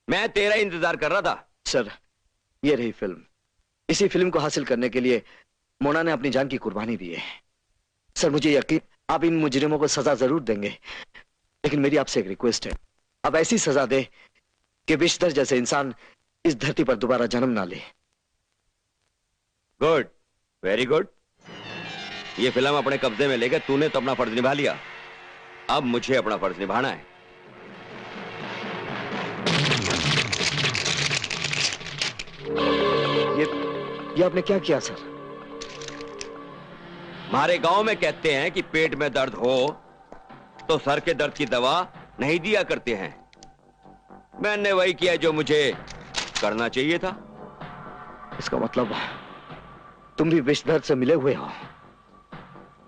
मैं तेरा इंतजार कर रहा था।
सर ये रही फिल्म। इसी फिल्म को हासिल करने के लिए मोना ने अपनी जान की कुर्बानी दी है। सर मुझे यकीन आप इन मुजरिमों को सजा जरूर देंगे, लेकिन मेरी आपसे एक रिक्वेस्ट है, अब ऐसी सजा दे कि विश्धर जैसे इंसान इस धरती पर दोबारा जन्म ना ले।
Good, very good. ये फिल्म अपने कब्जे में लेकर तूने तो अपना फर्ज निभा लिया, अब मुझे अपना फर्ज निभाना है।
ये आपने क्या किया सर?
हमारे गांव में कहते हैं कि पेट में दर्द हो तो सर के दर्द की दवा नहीं दिया करते हैं। मैंने वही किया जो मुझे करना चाहिए था।
इसका मतलब तुम भी विषधर से मिले हुए हो।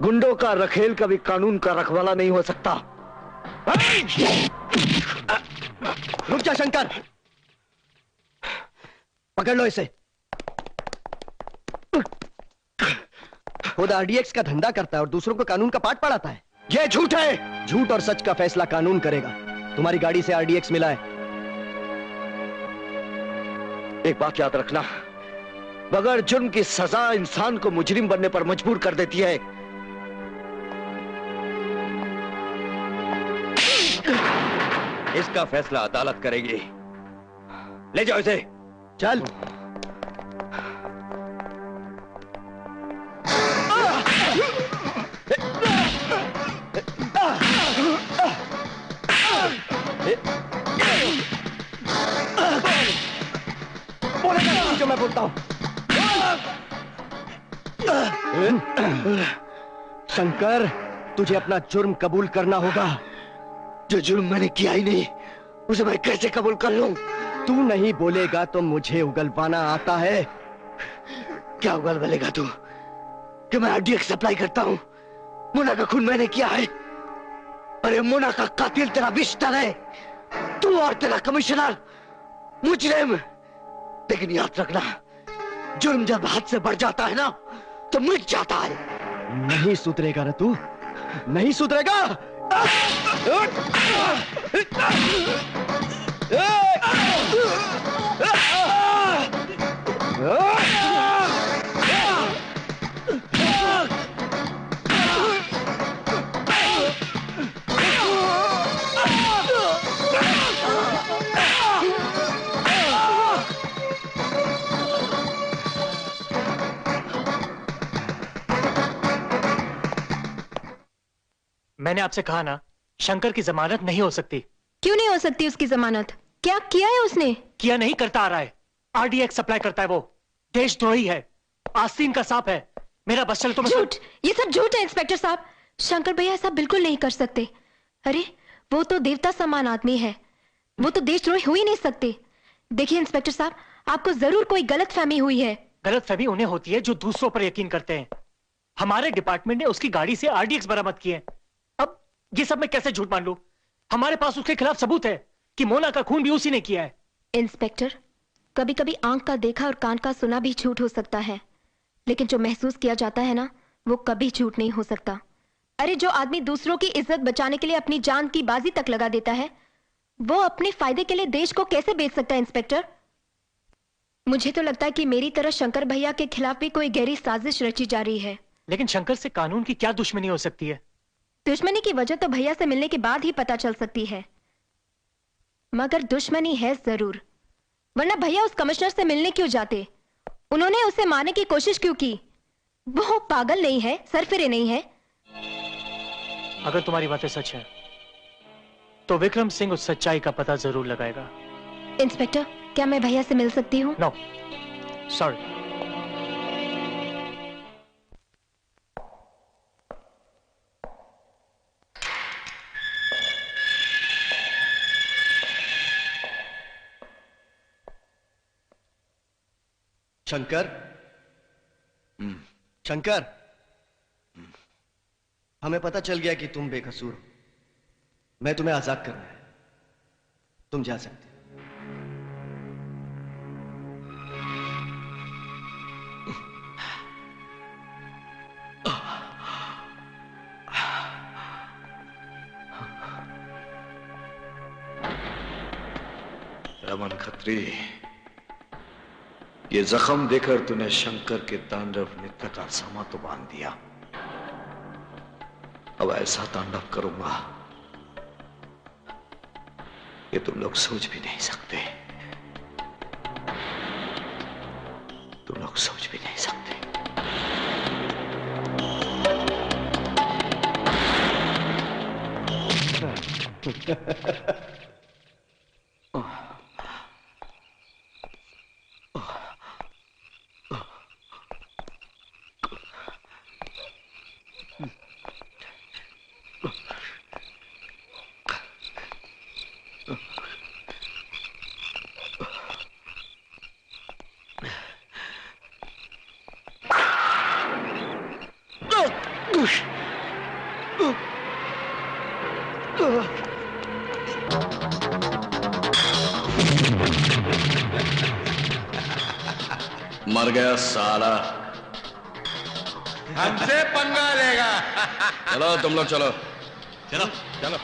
गुंडों का रखेल कभी कानून का रखवाला नहीं हो सकता।
रुक जा शंकर, पकड़ लो इसे। खुद आरडीएक्स का धंधा करता है और दूसरों को कानून का पाठ पढ़ाता है।
ये झूठ है।
झूठ और सच का फैसला कानून करेगा। तुम्हारी गाड़ी से आरडीएक्स मिला है।
एक बात याद रखना, बगैर जुर्म की सजा इंसान को मुजरिम बनने पर मजबूर कर देती है।
इसका फैसला अदालत करेगी। ले जाओ इसे।
चल। बोलेगा जो मैं बोलता हूं। शंकर, तुझे अपना जुर्म कबूल करना होगा।
जो जुर्म मैंने किया ही नहीं, उसे मैं कैसे कबूल कर लूं?
तू नहीं बोलेगा तो मुझे उगलवाना आता है।
क्या उगल बोलेगा तू कि मैं आरडीएक्स सप्लाई करता हूं? मोना का खून मैंने किया है। अरे मोना का कातिल तेरा विश्धर है, तू और तेरा कमिश्नर मुजरिम। लेकिन याद रखना, जुर्म जब हद से बढ़ जाता है ना तो मिट जाता है।
नहीं सुधरेगा ना तू, नहीं सुधरेगा।
मैंने आपसे कहा ना, शंकर की जमानत नहीं हो सकती।
क्यों नहीं हो सकती उसकी जमानत? क्या किया है उसने?
किया नहीं, करता आ रहा है। आरडीएक्स सप्लाई करता है वो। देशद्रोही है, आस्तीन का सांप है। मेरा बस चल तो मैं
झूठ, ये सब झूठ है इंस्पेक्टर साहब। शंकर भैया ऐसा बिल्कुल नहीं कर सकते। अरे वो तो देवता समान आदमी है, वो तो देशद्रोही हो ही नहीं सकते। देखिए इंस्पेक्टर साहब, आपको जरूर कोई गलतफहमी हुई है।
गलतफहमी उन्हें होती है जो दूसरों पर यकीन करते हैं। हमारे डिपार्टमेंट ने उसकी गाड़ी से आरडीएक्स बरामद किए। अब ये सब मैं कैसे झूठ मान लूं? हमारे पास उसके खिलाफ सबूत है कि मोना का खून भी उसी ने किया है।
इंस्पेक्टर, कभी कभी आंख का देखा और कान का सुना भी झूठ हो सकता है, लेकिन जो महसूस किया जाता है ना, वो कभी झूठ नहीं हो सकता। अरे जो आदमी दूसरों की इज्जत बचाने के लिए अपनी जान की बाजी तक लगा देता है, वो अपने फायदे के लिए देश को कैसे बेच सकता है इंस्पेक्टर? मुझे तो लगता है कि मेरी तरह शंकर भैया के खिलाफ भी कोई गहरी साजिश रची जा रही है।
लेकिन शंकर से कानून की क्या दुश्मनी हो सकती है?
दुश्मनी की वजह तो भैया से मिलने के बाद ही पता चल सकती है, मगर दुश्मनी है जरूर। वरना भैया उस कमिश्नर से मिलने क्यों जाते? उन्होंने उसे मारने की कोशिश क्यों की? वो पागल नहीं है, सरफिरे नहीं है।
अगर तुम्हारी बातें सच है तो विक्रम सिंह उस सच्चाई का पता जरूर लगाएगा।
इंस्पेक्टर, क्या मैं भैया से मिल सकती हूँ?
No, sorry.
शंकर, शंकर, हमें पता चल गया कि तुम बेकसूर हो। मैं तुम्हें आजाद कर रहा हूं, तुम जा सकते हो।
दमन खत्री, ये जख्म देकर तूने शंकर के तांडव नृत्य का समा तो बांध दिया। अब ऐसा तांडव करूंगा कि तुम लोग सोच भी नहीं सकते, तुम लोग सोच भी नहीं सकते।
मर गया साला।
हमसे पंगा लेगा।
चलो तुम लोग चलो
चलो चलो।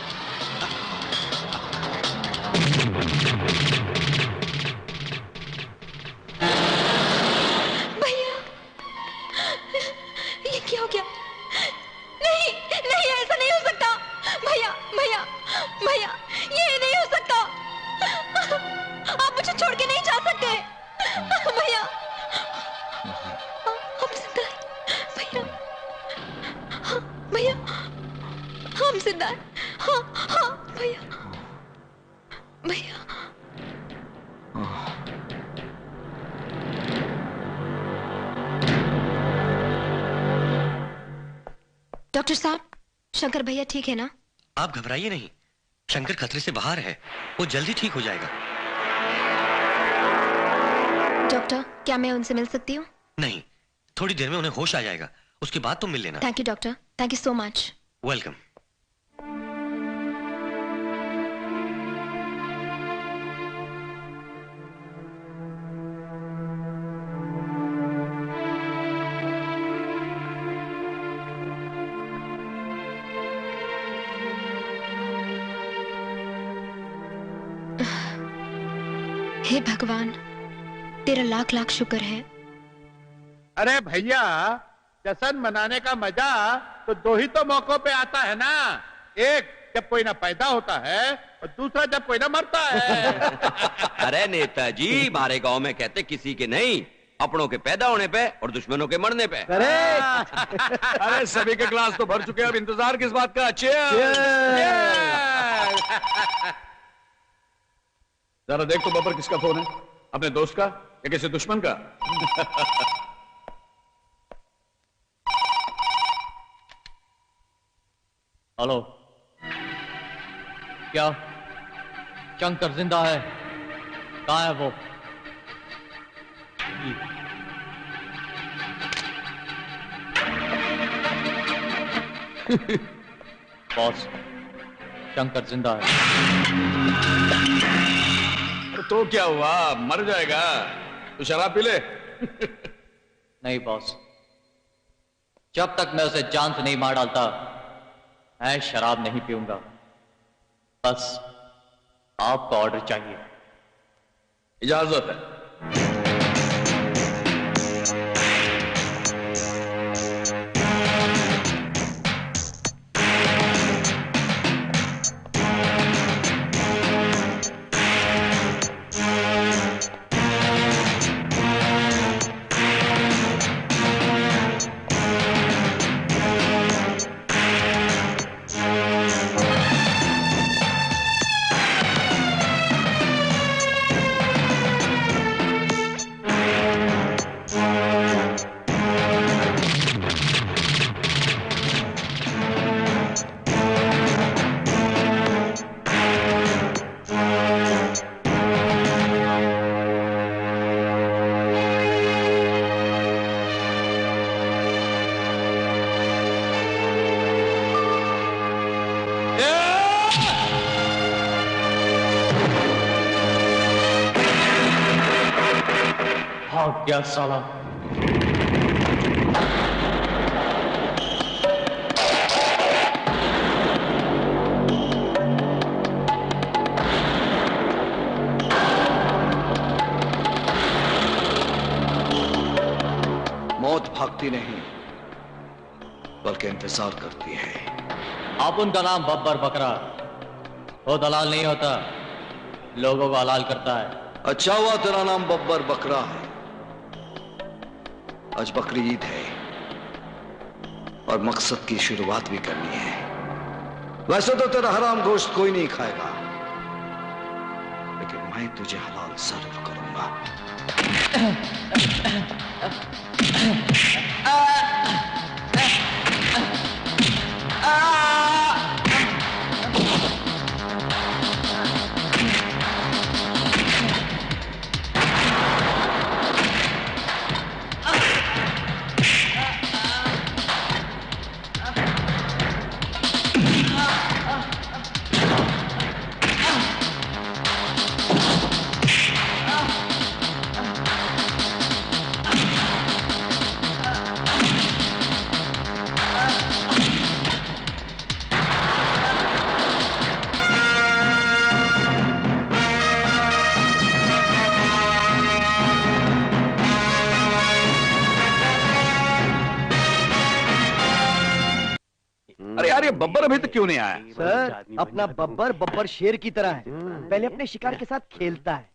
भैया, ये क्या हो गया? नहीं नहीं, ऐसा नहीं हो सकता। भैया भैया भैया, ये नहीं हो सकता। आप मुझे छोड़ के नहीं जा सकते भैया। हम जिंदा हैं भैया। हाँ भैया, हम जिंदा हैं। हाँ हाँ भैया भैया।
डॉक्टर साहब, शंकर भैया ठीक है ना?
आप घबराइए नहीं, शंकर खतरे से बाहर है, वो जल्दी ठीक हो जाएगा।
डॉक्टर, क्या मैं उनसे मिल सकती हूँ?
नहीं, थोड़ी देर में उन्हें होश आ जाएगा, उसके बाद तुम मिल लेना।
Thank you doctor, thank you so much.
Welcome.
हे भगवान, तेरा लाख लाख शुक्र है।
अरे भैया, जश्न मनाने का मजा तो दो ही तो मौकों पे आता है ना। एक जब कोई ना पैदा होता है और दूसरा जब कोई ना मरता है।
अरे नेताजी, हमारे गांव में कहते किसी के नहीं, अपनों के पैदा होने पे और दुश्मनों के मरने पे।
अरे सभी के ग्लास तो भर चुके हैं, अब इंतजार किस बात का? जरा देख तो बब्बर, किसका फोन है? अपने दोस्त का या किसी दुश्मन का?
हेलो, क्या शंकर जिंदा है? कहाँ है वो? बॉस, शंकर जिंदा है।
तो क्या हुआ, मर जाएगा? तो शराब पी ले।
नहीं बॉस, जब तक मैं उसे जान से नहीं मार डालता, मैं शराब नहीं पीऊंगा। बस आपका ऑर्डर चाहिए।
इजाजत है।
भाग गया साला।
आती नहीं बल्कि इंतजार करती है।
आप उनका नाम बब्बर बकरा, वो दलाल नहीं होता, लोगों को हलाल करता है।
अच्छा हुआ तेरा नाम बब्बर बकरा है। आज बकरी ईद है और मकसद की शुरुआत भी करनी है। वैसे तो तेरा हराम गोश्त कोई नहीं खाएगा, लेकिन मैं तुझे हलाल जरूर करूंगा।
अरे यार, ये बब्बर अभी तक क्यों नहीं आया?
सर, अपना बब्बर शेर की तरह है। पहले अपने शिकार के साथ खेलता है,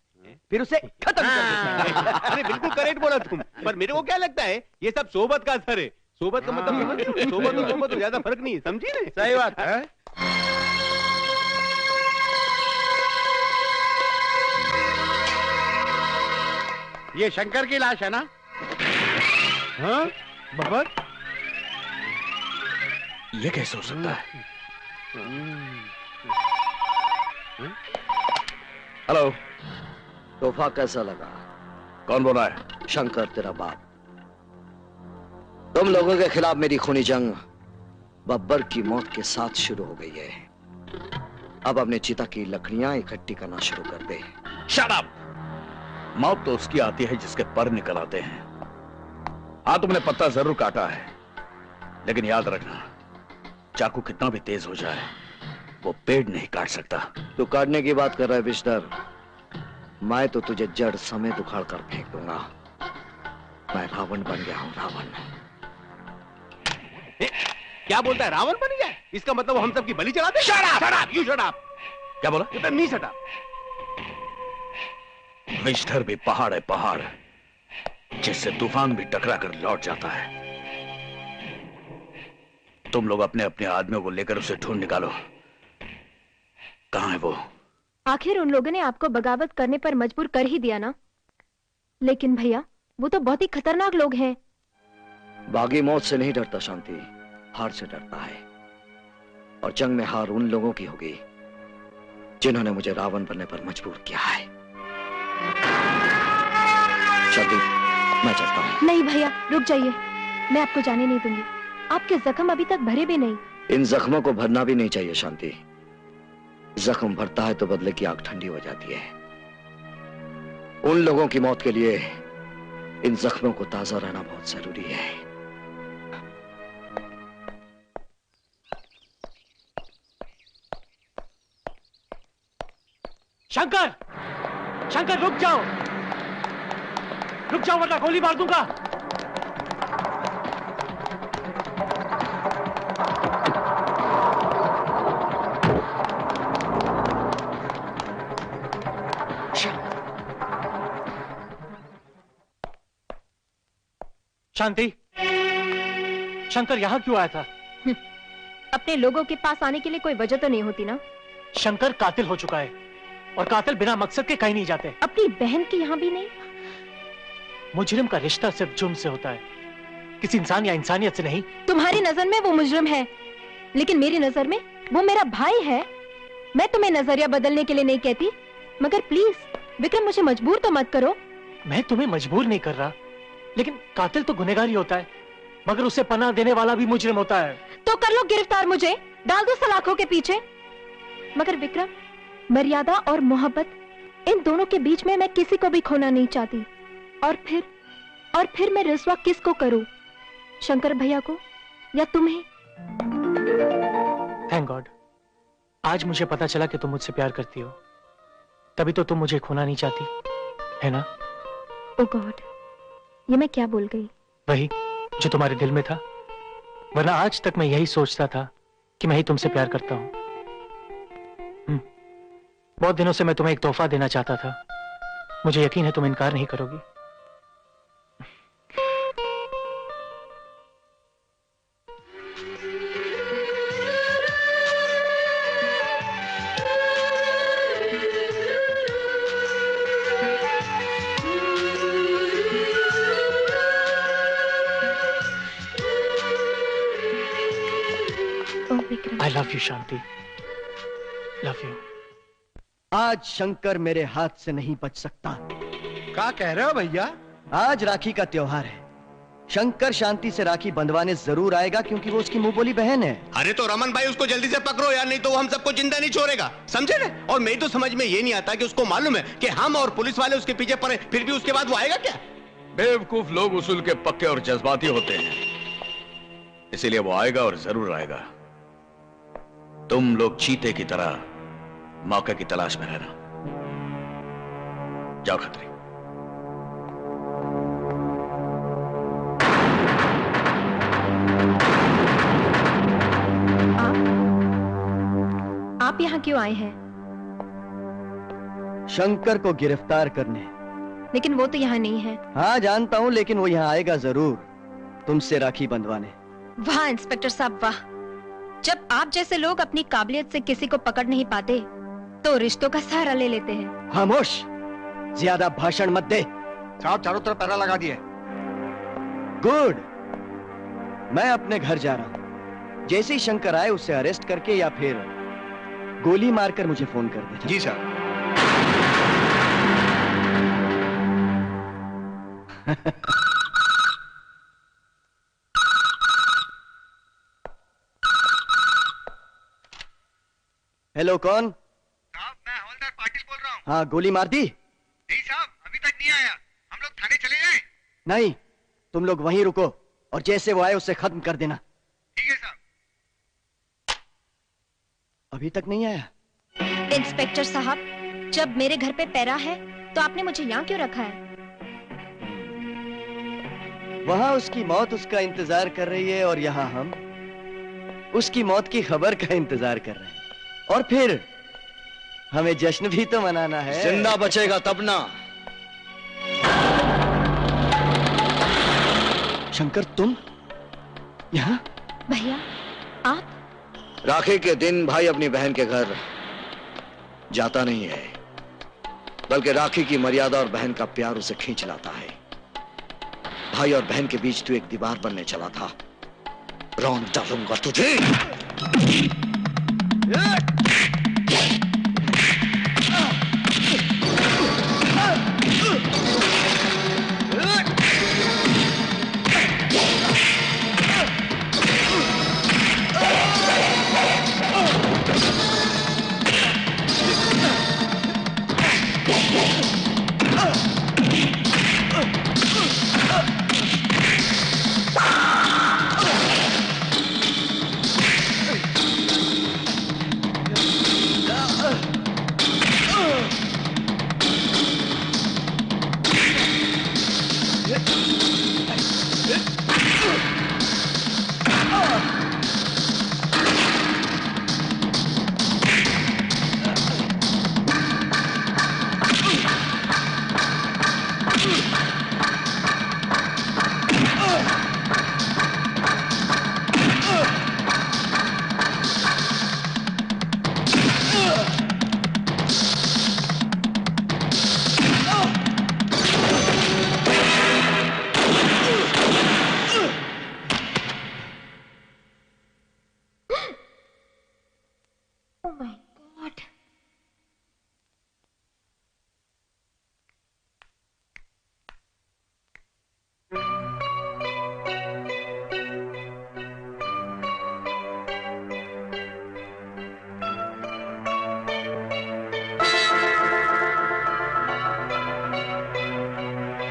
फिर उसे खत्म कर देता है।
अरे बिल्कुल करेक्ट बोला तुम, पर मेरे को क्या लगता है ये सब सोबत का असर है। सोबत का मतलब सोबत तो ज्यादा फर्क नहीं है, समझी ना?
सही बात है। ये शंकर की लाश है ना? हाँ बब्बर,
ये कैसे हो सकता है? हेलो,
तोहफा कैसा लगा?
कौन बोल रहा है?
शंकर, तेरा बाप। तुम लोगों के खिलाफ मेरी खूनी जंग बब्बर की मौत के साथ शुरू हो गई है। अब अपने चिता की लकड़ियां इकट्ठी करना शुरू कर दे।
Shut up! मौत तो उसकी आती है जिसके पर निकल आते हैं। हाँ, तुमने पत्ता जरूर काटा है, लेकिन याद रखना, चाकू कितना भी तेज हो जाए वो पेड़ नहीं काट सकता।
तू काटने की बात कर रहा है विस्तर? मैं तो तुझे जड़ समेत उखाड़ कर फेंक दूंगा। मैं रावण बन गया हूं, रावण।
क्या बोलता है? रावण बन गया? इसका मतलब वो हम सब की बलि चढ़ाते? Shut up! You shut up!
क्या बोला?
नहीं शट अप।
विष्ठर भी पहाड़ है, पहाड़ जिससे तूफान भी टकरा कर लौट जाता है। तुम लोग अपने अपने आदमियों को लेकर उसे ढूंढ निकालो। कहां है वो?
आखिर उन लोगों ने आपको बगावत करने पर मजबूर कर ही दिया ना। लेकिन भैया, वो तो बहुत ही खतरनाक लोग हैं।
बागी मौत से नहीं डरता शांति, हार से डरता है। और जंग में हार उन लोगों की होगी जिन्होंने मुझे रावण बनने पर मजबूर किया है। शांति, मैं चलता हूं।
नहीं भैया, रुक जाइए। मैं आपको जाने नहीं दूंगी। आपके जख्म अभी तक भरे भी नहीं।
इन जख्मों को भरना भी नहीं चाहिए शांति। जख्म भरता है तो बदले की आग ठंडी हो जाती है। उन लोगों की मौत के लिए इन जख्मों को ताजा रहना बहुत जरूरी है।
शंकर, शंकर रुक जाओ, रुक जाओ वरना गोली मार दूंगा। शांति, शंकर यहाँ क्यों आया था?
अपने लोगों के पास आने के लिए कोई वजह तो नहीं होती ना।
शंकर कातिल हो चुका है और कातिल बिना मकसद के कहीं नहीं जाते।
अपनी बहन की यहाँ भी नहीं।
मुजरिम का रिश्ता सिर्फ जुर्म से होता है, किसी इंसान या इंसानियत से नहीं।
तुम्हारी नजर में वो मुजरिम है, लेकिन मेरी नजर में वो मेरा भाई है। मैं तुम्हें नजरिया बदलने के लिए नहीं कहती, मगर प्लीज विक्रम, मुझे मजबूर तो मत करो।
मैं तुम्हें मजबूर नहीं कर रहा, लेकिन कातिल तो गुनहगार ही होता है, मगर उसे पनाह देने वाला भी मुजरिम होता है।
तो कर लो गिरफ्तार, मुझे डाल दो सलाखों के पीछे। मगर विक्रम, मर्यादा और मोहब्बत, इन दोनों के बीच में मैं किसी को भी खोना नहीं चाहती। और फिर मैं रसवा किसको करूं? शंकर भैया को या तुम्हें?
थैंक गॉड, आज मुझे पता चला कि तुम मुझसे प्यार करती हो, तभी तो तुम मुझे खोना नहीं चाहती, है ना?
ओ गॉड, ये मैं क्या बोल गई?
वही जो तुम्हारे दिल में था, वरना आज तक मैं यही सोचता था कि मैं ही तुमसे प्यार करता हूं। बहुत दिनों से मैं तुम्हें एक तोहफा देना चाहता था। मुझे यकीन है तुम इनकार नहीं करोगी। I love you, Shanti. Love you।
आज शंकर मेरे हाथ से नहीं बच सकता।
क्या कह रहे हो भैया?
आज राखी का त्योहार है। शंकर शांति से राखी बंधवाने जरूर आएगा क्योंकि वो उसकी मुंह बोली बहन है।
अरे तो रमन भाई उसको जल्दी से पकड़ो यार, नहीं तो वो हम सबको जिंदा नहीं छोड़ेगा, समझे ना? और मेरी तो समझ में ये नहीं आता कि उसको मालूम है कि हम और पुलिस वाले उसके पीछे पड़े, फिर भी उसके बाद वो आएगा क्या?
बेवकूफ लोग उसूल के पक्के और जज्बाती होते हैं, इसीलिए वो आएगा और जरूर आएगा। तुम लोग चीते की तरह मौके की तलाश में रहना। जाओ खत्री।
आप यहाँ क्यों आए हैं?
शंकर को गिरफ्तार करने।
लेकिन वो तो यहाँ नहीं है।
हाँ जानता हूँ, लेकिन वो यहाँ आएगा जरूर तुमसे राखी बंधवाने।
वाह इंस्पेक्टर साहब वाह। जब आप जैसे लोग अपनी काबिलियत से किसी को पकड़ नहीं पाते तो रिश्तों का सहारा ले लेते हैं।
खामोश, ज्यादा भाषण मत दे।
साहब चारों तरफ पहरा लगा दिए।
गुड। मैं अपने घर जा रहा हूँ। जैसे ही शंकर आए उसे अरेस्ट करके या फिर गोली मारकर मुझे फोन कर देना।
जी सर।
हेलो कौन?
साहब मैं हवलदार पाटिल बोल रहा हूँ।
हाँ गोली मार दी?
नहीं साहब अभी तक नहीं आया। हम लोग थाने चले जाएं?
नहीं, तुम लोग वहीं रुको और जैसे वो आए उसे खत्म कर देना।
ठीक है साहब।
अभी तक नहीं आया?
इंस्पेक्टर साहब, जब मेरे घर पे पैरा है तो आपने मुझे यहाँ क्यों रखा है?
वहाँ उसकी मौत उसका इंतजार कर रही है और यहाँ हम उसकी मौत की खबर का इंतजार कर रहे हैं। और फिर हमें जश्न भी तो मनाना है।
जिंदा बचेगा तब ना।
शंकर तुम यहाँ?
भैया आप?
राखी के दिन भाई अपनी बहन के घर जाता नहीं है, बल्कि राखी की मर्यादा और बहन का प्यार उसे खींच लाता है। भाई और बहन के बीच तू एक दीवार बनने चला था। रौंद डालूंगा तुझे।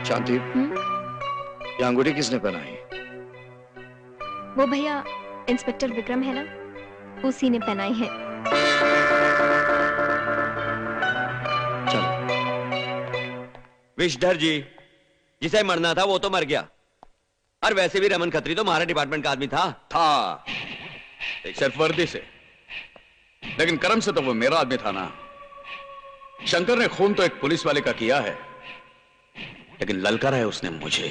शांति, ये अंगूठी किसने पहनाई?
वो भैया इंस्पेक्टर विक्रम है ना, उसी ने पहनाई है।
विषधर जी, जिसे मरना था वो तो मर गया। और वैसे भी रमन खत्री तो हमारे डिपार्टमेंट का आदमी था।
सिर्फ वर्दी से, लेकिन कर्म से तो वो मेरा आदमी था ना। शंकर ने खून तो एक पुलिस वाले का किया है, लेकिन ललकारा है उसने मुझे,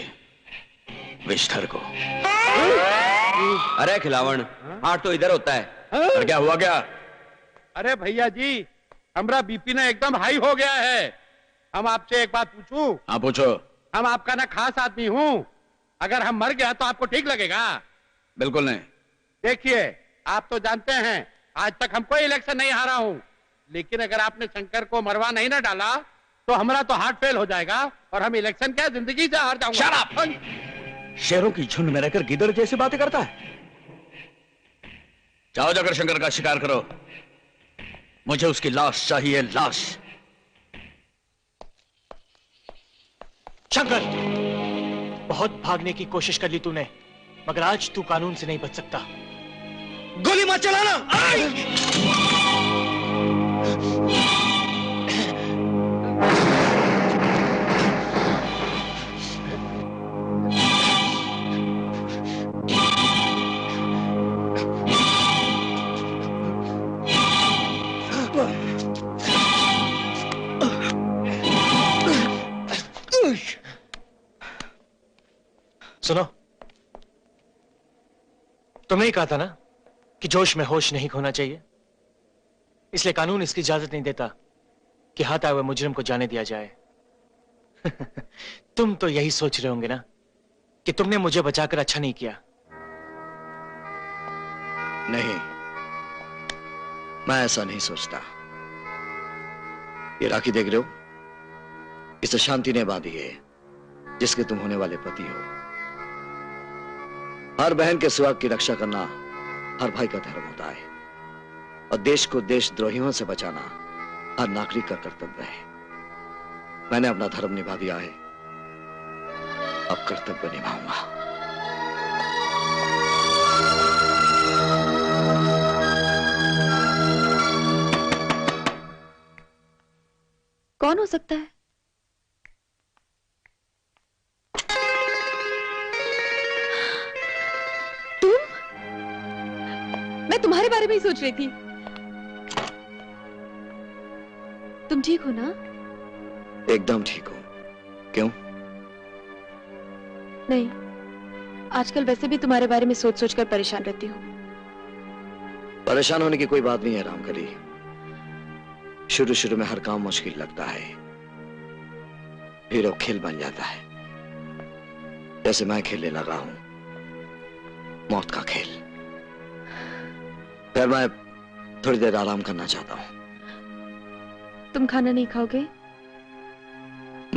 विष्ठर को।
अरे खिलावन, हाथ तो इधर होता है।
और क्या हुआ क्या?
अरे भैया जी, हमारा बीपी ना एकदम हाई हो गया है। हम आपसे एक बात पूछूं?
हाँ पूछो।
हम आपका ना खास आदमी हूँ, अगर हम मर गया तो आपको ठीक लगेगा?
बिल्कुल नहीं।
देखिए, आप तो जानते हैं आज तक हम कोई इलेक्शन नहीं हारा हूँ, लेकिन अगर आपने शंकर को मरवा नहीं ना डाला तो हमारा तो हार्ट फेल हो जाएगा और हम इलेक्शन क्या जिंदगी से हार जाऊंगा।
Shut up! शेरों की झुंड में रहकर गिदड़ जैसी बातें करता है। जाओ जाकर शंकर का शिकार करो, मुझे उसकी लाश चाहिए, लाश।
शंकर, बहुत भागने की कोशिश कर ली तूने, मगर आज तू कानून से नहीं बच सकता।
गोली मत चलाना।
सुनो, तुमने ही कहा था ना कि जोश में होश नहीं खोना चाहिए, इसलिए कानून इसकी इजाजत नहीं देता कि हाथ आए हुए मुजरिम को जाने दिया जाए। तुम तो यही सोच रहे होंगे ना कि तुमने मुझे बचाकर अच्छा नहीं किया।
नहीं, मैं ऐसा नहीं सोचता। ये राखी देख रहे हो, इसे शांति ने बांधी है, जिसके तुम होने वाले पति हो। हर बहन के सुहाग की रक्षा करना हर भाई का धर्म होता है, और देश को देशद्रोहियों से बचाना हर नागरिक का कर्तव्य है। मैंने अपना धर्म निभा दिया है, अब कर्तव्य निभाऊंगा।
कौन हो सकता है? मैं तुम्हारे बारे में ही सोच रही थी। तुम ठीक हो ना?
एकदम ठीक हूं। क्यों?
नहीं, आजकल वैसे भी तुम्हारे बारे में सोच सोच कर परेशान रहती हूँ।
परेशान होने की कोई बात नहीं है रामकली। शुरू शुरू में हर काम मुश्किल लगता है, फिर वो खेल बन जाता है, जैसे मैं खेलने लगा हूं, मौत का खेल। फिर मैं थोड़ी देर आराम करना चाहता हूं।
तुम खाना नहीं खाओगे?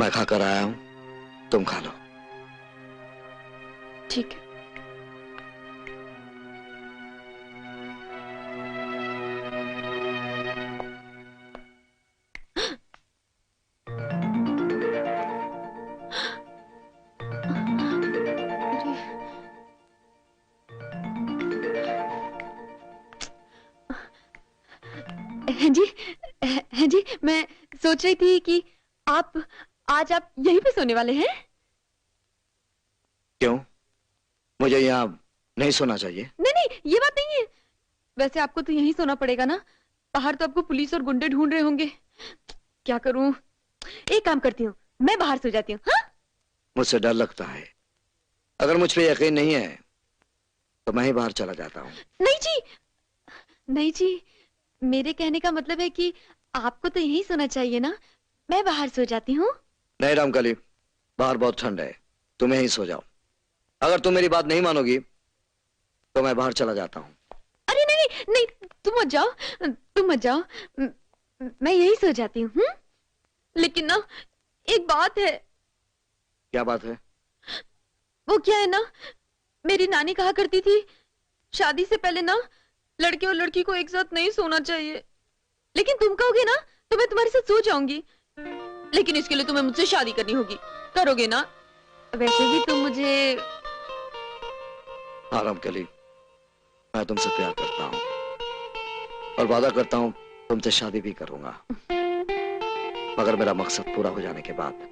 मैं खाकर आया हूं, तुम खा लो।
ठीक है। हाँ जी, मैं सोच रही थी कि आज आप यहीं पे सोने वाले हैं?
क्यों? मुझे यहाँ नहीं सोना चाहिए?
नहीं, ये बात नहीं है। वैसे आपको तो यहीं सोना पड़ेगा ना, बाहर तो आपको पुलिस और गुंडे ढूंढ रहे होंगे। क्या करूं? एक काम करती हूँ, मैं बाहर सो जाती हूँ। हाँ?
मुझसे डर लगता है। अगर मुझ पे यकीन नहीं है तो मैं ही बाहर चला जाता हूँ।
नहीं जी, मेरे कहने का मतलब है कि आपको तो यहीं सोना चाहिए ना, मैं बाहर सो जाती हूँ।
नहीं रामकली, बाहर बहुत ठंड है, तुम यहीं सो जाओ। अगर तुम मेरी बात नहीं मानोगी तो मैं बाहर चला जाता हूँ।
अरे नहीं, तुम मत जाओ, मैं यहीं सो जाती हूँ। लेकिन ना एक बात है।
क्या बात है?
वो क्या है ना, मेरी नानी कहा करती थी शादी से पहले ना लड़के और लड़की को एक साथ नहीं सोना चाहिए, लेकिन तुम कहोगे ना तो मैं तुम्हारे साथ सो जाऊंगी, लेकिन इसके लिए तुम्हें मुझसे शादी करनी होगी। करोगे ना? वैसे भी तुम मुझे।
हाँ रामकली, मैं तुमसे प्यार करता हूँ और वादा करता हूँ तुमसे शादी भी करूंगा, मगर मेरा मकसद पूरा हो जाने के बाद।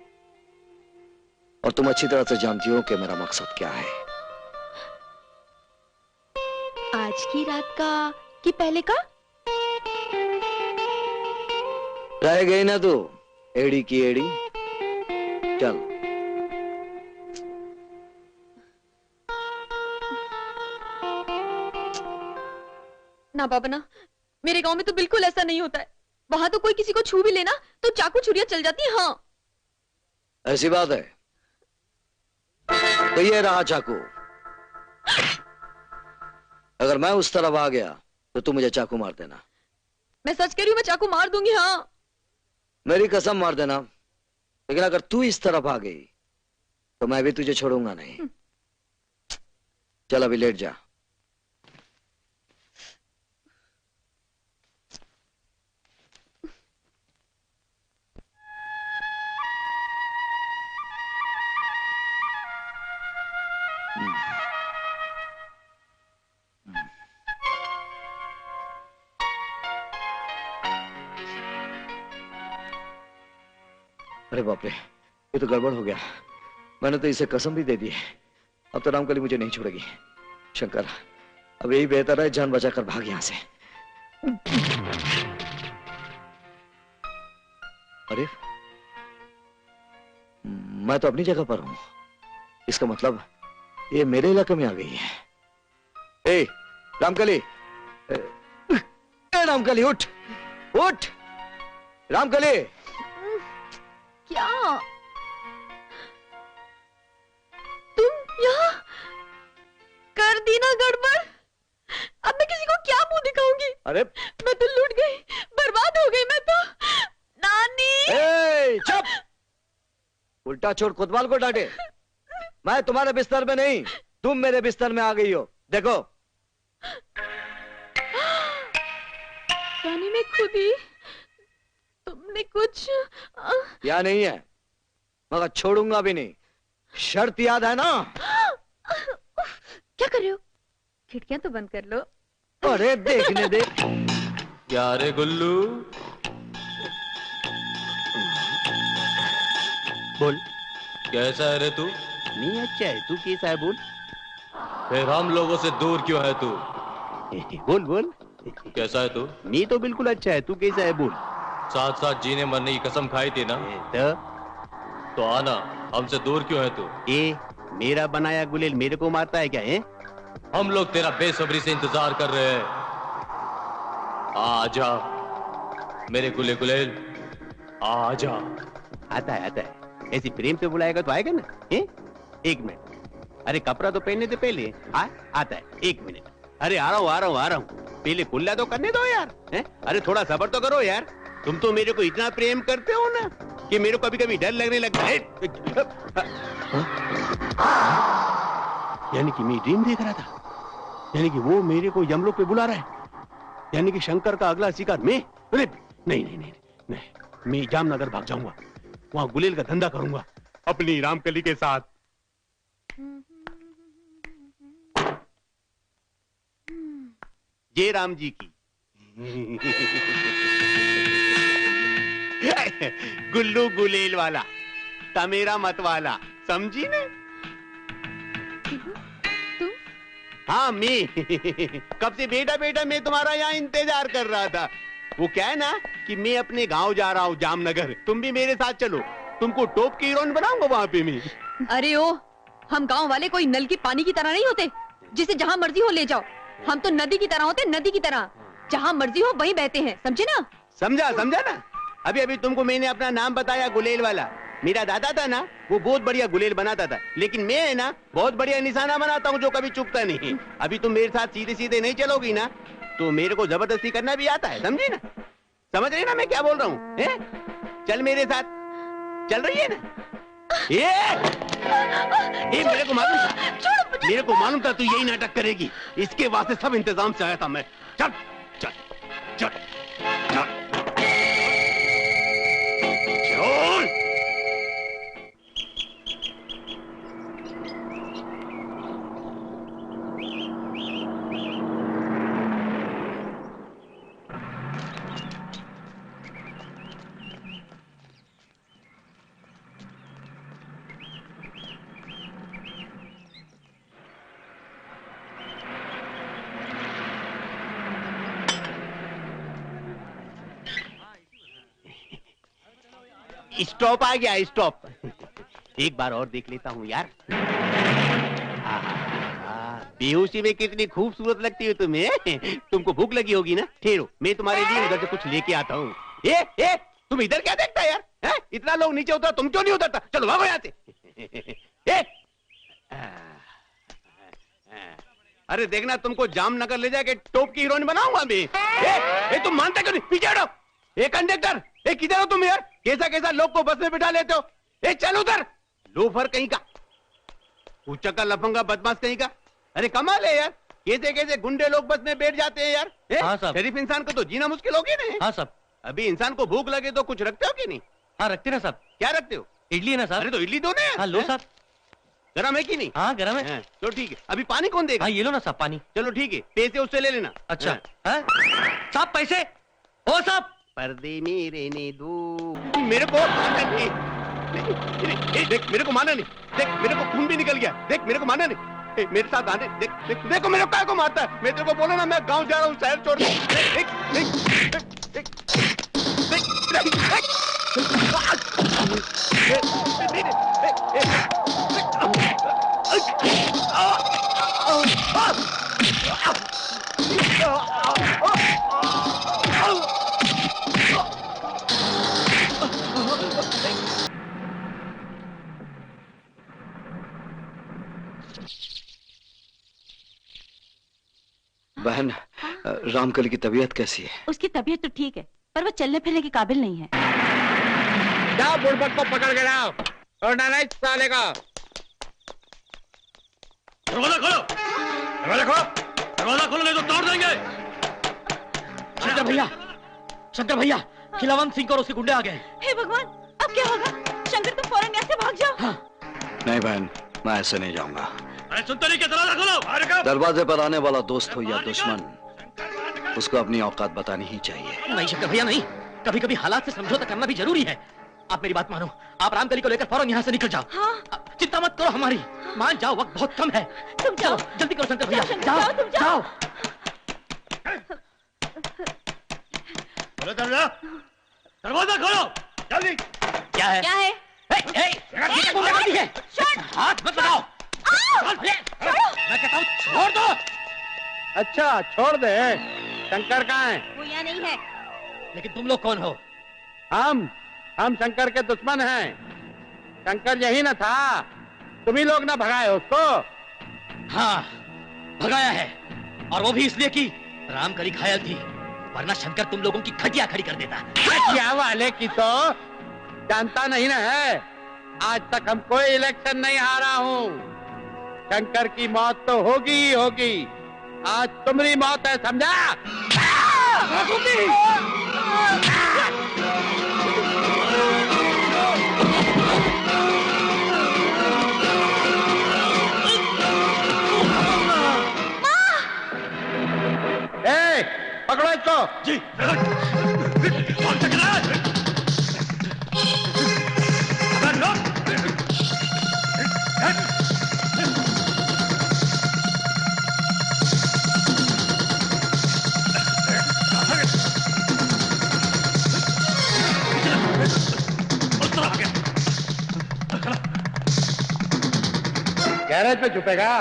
और तुम अच्छी तरह से जानती हो कि मेरा मकसद क्या है।
आज की रात का कि पहले का?
रह गई ना तू एड़ी की एड़ी। चल।
ना बाबा ना, मेरे गांव में तो बिल्कुल ऐसा नहीं होता है। वहां तो कोई किसी को छू भी लेना तो चाकू छुरिया चल जाती है। हाँ
ऐसी बात है तो ये रहा चाकू। अगर मैं उस तरफ आ गया तो तू मुझे चाकू मार देना।
मैं सच कह रही हूँ, मैं चाकू मार दूंगी। हाँ
मेरी कसम मार देना। लेकिन अगर तू इस तरफ आ गई तो मैं भी तुझे छोड़ूंगा नहीं। चल अभी लेट जा। अरे बाप रे, ये तो गड़बड़ हो गया। मैंने तो इसे कसम भी दे दी है। अब तो रामकली मुझे नहीं छोड़ेगी। शंकर, अब यही बेहतर है जान बचाकर भाग यहां से। अरे मैं तो अपनी जगह पर हूं। इसका मतलब ये मेरे इलाके में आ गई है। ए रामकली, रामकली उठ उठ। रामकली
क्या तुम यहाँ कर दी ना गड़बड़? अब मैं किसी को क्या मुंह दिखाऊंगी?
अरे
मैं तो लूट गई, बर्बाद हो गई मैं तो। नानी
चुप। उल्टा चोर कोतवाल को डांटे। मैं तुम्हारे बिस्तर में नहीं, तुम मेरे बिस्तर में आ गई हो। देखो
नानी, मैं खुद ही। तुमने कुछ
या नहीं है, मगर छोड़ूंगा भी नहीं। शर्त याद है ना?
क्या कर रहे हो? खिड़कियां तो बंद कर लो।
अरे देखने दे।
क्या रे गुल्लू?
बोल।
कैसा है रे तू?
नहीं अच्छा है। तू कैसा है बोल?
फिर हम लोगों से दूर क्यों है तू?
बोल बोल।
कैसा है तू?
नहीं तो बिल्कुल अच्छा है। तू कैसा है बोल?
साथ साथ जीने मरने की कसम खाई थी ना? तो आना, हमसे दूर क्यों है तू?
मेरा बनाया गुलेल मेरे को मारता है क्या है?
हम लोग तेरा बेसब्री से इंतजार कर रहे हैं। आजा मेरे गुले गुलेल, आजा।
आता है। ऐसी प्रेम से बुलाएगा तो आएगा ना? एक मिनट। अरे कपड़ा तो पहनने से पहले आता है। एक मिनट। अरे आ रहा हूँ। पहले कुल्ला तो करने दो यार। अरे थोड़ा सब्र तो करो यार। तुम तो मेरे को इतना प्रेम करते हो ना कि मेरे को कभी कभी डर लगने लगता है। यानी कि मैं ड्रीम देख रहा था। यानी कि वो मेरे को यमलोक पे बुला रहा है। यानी कि शंकर का अगला शिकार मैं? अरे नहीं, मैं जामनगर भाग जाऊंगा। वहां गुलेल का धंधा करूंगा अपनी रामकली के साथ। जय राम जी की। गुल्लू गुलेल वाला, तमेरा मत वाला, समझी ने?
तू?
हाँ मैं। कब से बेटा मैं तुम्हारा यहाँ इंतजार कर रहा था। वो क्या है ना कि मैं अपने गांव जा रहा हूँ जामनगर। तुम भी मेरे साथ चलो। तुमको टॉप की हीरोइन बनाऊंगा वहाँ पे मैं।
अरे ओ, हम गांव वाले कोई नल की पानी की तरह नहीं होते जिसे जहाँ मर्जी हो ले जाओ। हम तो नदी की तरह होते, नदी की तरह, जहाँ मर्जी हो वहीं बहते हैं। समझे ना? समझा ना। अभी तुमको मैंने अपना नाम बताया गुलेल वाला। मेरा दादा था ना, वो बहुत बढ़िया गुलेल बनाता था, लेकिन मैं है ना बहुत बढ़िया निशाना बनाता हूँ जो कभी चुकता नहीं। अभी तुम मेरे साथ सीधे सीधे नहीं चलोगी ना तो मेरे को जबरदस्ती करना भी आता है। समझी ना? समझ रही ना मैं क्या बोल रहा हूँ? चल मेरे साथ। चल रही है ना? मेरे को मालूम था तू यही नाटक करेगी। इसके वास्ते सब इंतजाम से आया था मैं। चल चल चल चल।
स्टॉप आ गया, स्टॉप। एक बार और देख लेता हूँ यार। बेहोशी में कितनी खूबसूरत लगती हो तुम्हें। तुमको भूख लगी होगी ना, ठहरो मैं तुम्हारे लिए उधर से कुछ लेके आता हूँ। ए, तुम इधर क्या देखता है यार? है? इतना लोग नीचे उतरा, तुम क्यों नहीं उतरता? चलो भागो यहाँ से। अरे देखना, तुमको जामनगर ले जाके टॉप की हीरोइन बनाऊंगा मैं। तुम मानते क्यों नहीं? पीछे हटो। कंडक्टर, किधर हो तुम यार? कैसा कैसा लोग को बस में बिठा लेते हो। चल उधर, लोफर कहीं का, ऊंचा का लफंगा बदमाश कहीं का। अरे कमाल है यार, कैसे कैसे गुंडे लोग बस में बैठ जाते हैं यार।
हाँ साहब।
शरीफ इंसान को तो जीना मुश्किल हो गया ना।
हाँ साहब।
अभी इंसान को भूख लगे तो कुछ रखते हो कि नहीं?
हाँ रखते ना साहब।
क्या रखते हो?
इडली है ना साहब।
अरे तो इडली दो ना।
हाँ लो साहब।
गरम है कि नहीं?
हाँ गरम है।
तो ठीक है, अभी पानी कौन देगा?
हाँ ये लो ना साहब पानी।
चलो ठीक है, पैसे उससे ले लेना।
अच्छा साहब पैसे। ओ साहब,
पर्दे मेरे ने दो। मेरे को देख, मेरे को माना नहीं। देख मेरे को खून भी निकल गया। देख मेरे को माना नहीं। मेरे साथ आने देख, देखो मेरे को काय को मारता है। मैं तेरे को बोला ना, मैं गांव जा रहा हूँ, शहर छोड़
बहन, रामकली की तबीयत कैसी है?
उसकी तबीयत तो ठीक है, पर वो चलने फिरने के काबिल नहीं है।
जाओ बुड़बक को पकड़ के लाओ और ना साले का।
दरवाजा खोलो, दरवाजा खोलो, दरवाजा खोलो नहीं तो तोड़ देंगे।
शंकर भैया, खिलावन सिंह और उसके गुंडे आ गए।
हे भगवान, अब क्या होगा? शंकर तुम फौरन यहाँ से भाग जाओ।
हाँ। नहीं बहन, मैं ऐसे नहीं जाऊंगा।
अरे सुनते नहीं क्या? दरवाजा खोलो।
दरवाजे पर आने वाला दोस्त हो या दुश्मन, उसको अपनी औकात बतानी ही चाहिए।
नहीं शंकर भैया नहीं, कभी कभी हालात से समझौता करना भी जरूरी है। आप मेरी बात मानो, आप रामकली को लेकर फौरन यहाँ से निकल जाओ। हाँ। चिंता मत करो हमारी, मान जाओ, वक्त बहुत कम है।
तुम जाओ,
जल्दी करो शंकर भैया,
जाओ, तुम जाओ।
दरवाजा खोलो जल्दी।
क्या है?
क्या है?
हाथ मत लगाओ। मैं कहता हूँ छोड़ दो।
अच्छा छोड़ दे। शंकर कहाँ है?
वो यहाँ नहीं है।
लेकिन तुम लोग कौन हो?
हम शंकर के दुश्मन हैं। शंकर यही ना था, तुम ही लोग ना भगाए उसको।
हाँ भगाया है, और वो भी इसलिए कि रामकली घायल थी, वरना शंकर तुम लोगों की खटिया खड़ी कर देता।
खटिया वाले की तो जानता नहीं ना है। आज तक हम कोई इलेक्शन नहीं हारा हूँ। शंकर की मौत तो होगी ही होगी। आज तुम्हारी मौत है, समझा? पकड़ो इसको।
जी।
गैरेज पे छुपेगा।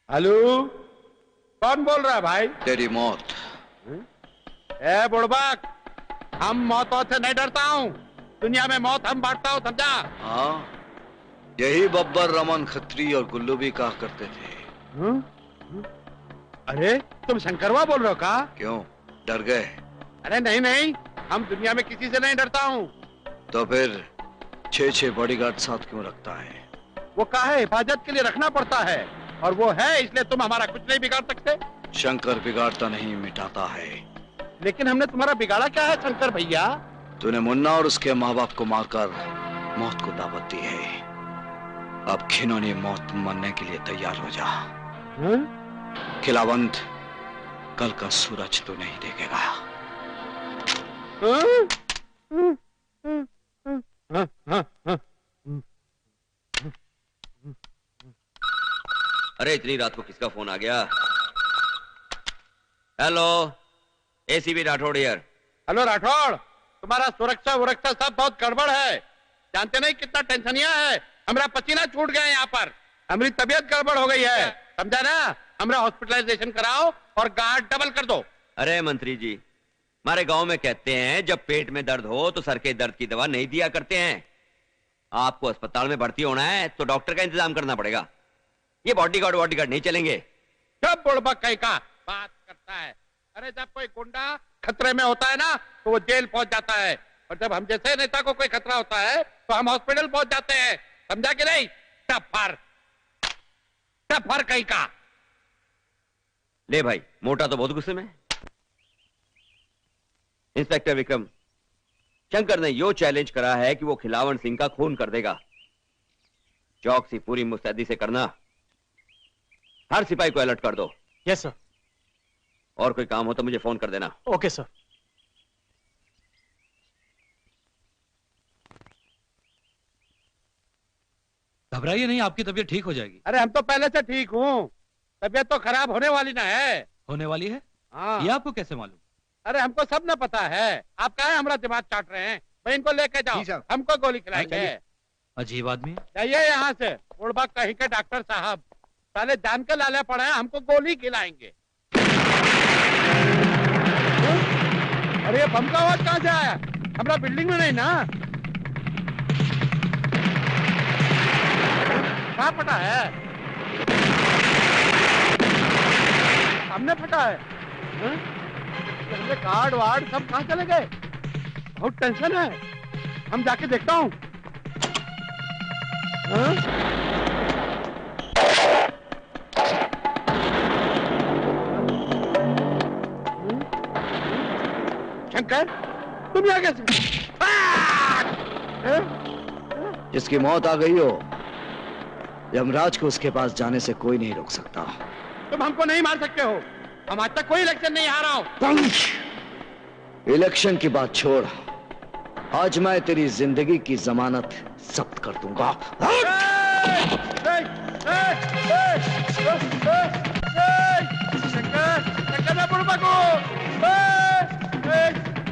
हेलो, कौन बोल रहा है भाई?
तेरी मौत।
ए बुड़बक, हम मौतों से नहीं डरता हूँ। दुनिया में मौत हम बांटता हूँ, समझा?
हाँ, यही बब्बर, रमन खत्री और गुल्लू भी कहा करते थे।
अरे तुम शंकरवा बोल रहे हो का?
क्यों, डर गए?
अरे नहीं नहीं, हम दुनिया में किसी से नहीं डरता हूँ।
तो फिर 6 बॉडीगार्ड साथ क्यों रखता है?
वो काहे हिफाजत के लिए रखना पड़ता है, और वो है इसलिए तुम हमारा कुछ नहीं बिगाड़ सकते।
शंकर बिगाड़ता नहीं, मिटाता है।
लेकिन हमने तुम्हारा बिगाड़ा क्या है शंकर भैया?
तूने मुन्ना और उसके माँ बाप को मारकर मौत को दावत दी है। अब घिनौनी मौत मरने के लिए तैयार हो जा। खिलावंत, कल का सूरज तू नहीं देखेगा।
अरे इतनी रात को किसका फोन आ गया? हेलो, एसीपी राठौड़ यार।
हेलो राठौड़, तुम्हारा सुरक्षा सब बहुत गड़बड़ है। जानते नहीं कितना टेंशनिया है। हमारा पसीना छूट गया यहाँ पर, हमारी तबीयत गड़बड़ हो गई है, समझा ना? हमारा हॉस्पिटलाइजेशन कराओ और गार्ड डबल कर दो।
अरे मंत्री जी, हमारे गांव में कहते हैं जब पेट में दर्द हो तो सर के दर्द की दवा नहीं दिया करते हैं। आपको अस्पताल में भर्ती होना है तो डॉक्टर का इंतजाम करना पड़ेगा। ये बॉडीगार्ड नहीं चलेंगे।
सब बुड़बक कहीं का बात करता है। अरे जब कोई गुंडा खतरे में होता है ना तो वो जेल पहुंच जाता है, और जब हम जैसे नेता को कोई खतरा होता है तो हम हॉस्पिटल पहुंच जाते हैं, समझा कि नहीं? टफर कहीं का।
ले भाई, मोटा तो बहुत गुस्से में। इंस्पेक्टर विक्रम, शंकर ने यो चैलेंज करा है कि वो खिलावन सिंह का खून कर देगा। चौकसी पूरी मुस्तैदी से करना। हर सिपाही को अलर्ट कर दो।
Yes sir.
और कोई काम हो तो मुझे फोन कर देना।
Okay sir.
घबराइए नहीं, आपकी तबीयत ठीक हो जाएगी।
अरे हम तो पहले से ठीक हूँ, तबीयत तो खराब होने वाली ना है।
होने वाली है?
हाँ।
ये आपको कैसे मालूम?
अरे हमको सब न पता है। आप कहा है हमारा दिमाग चाट रहे हैं? भाई इनको लेके जाओ, हमको गोली खिलाएंगे।
अजीब आदमी।
जाइए यहाँ से, बुड़बक कहीं के डॉक्टर साहब, पहले जान के लाले पड़े हैं, हमको गोली खिलाएंगे। अरे ये बम का आवाज कहाँ से आया? हमारा बिल्डिंग में नहीं ना? कहाँ फटा है? सामने फटा है। कार्ड वार्ड सब कहाँ चले गए? बहुत टेंशन है, हम जाके देखता हूँ। शंकर, तुम यहाँ कैसे?
जिसकी मौत आ गई हो, यमराज को उसके पास जाने से कोई नहीं रोक सकता।
तुम हमको नहीं मार सकते हो, हम आज तक कोई इलेक्शन नहीं हारा हूं।
इलेक्शन की बात छोड़, आज मैं तेरी जिंदगी की जमानत जब्त कर दूंगा।
शंकर मैं बुड़बक हूं।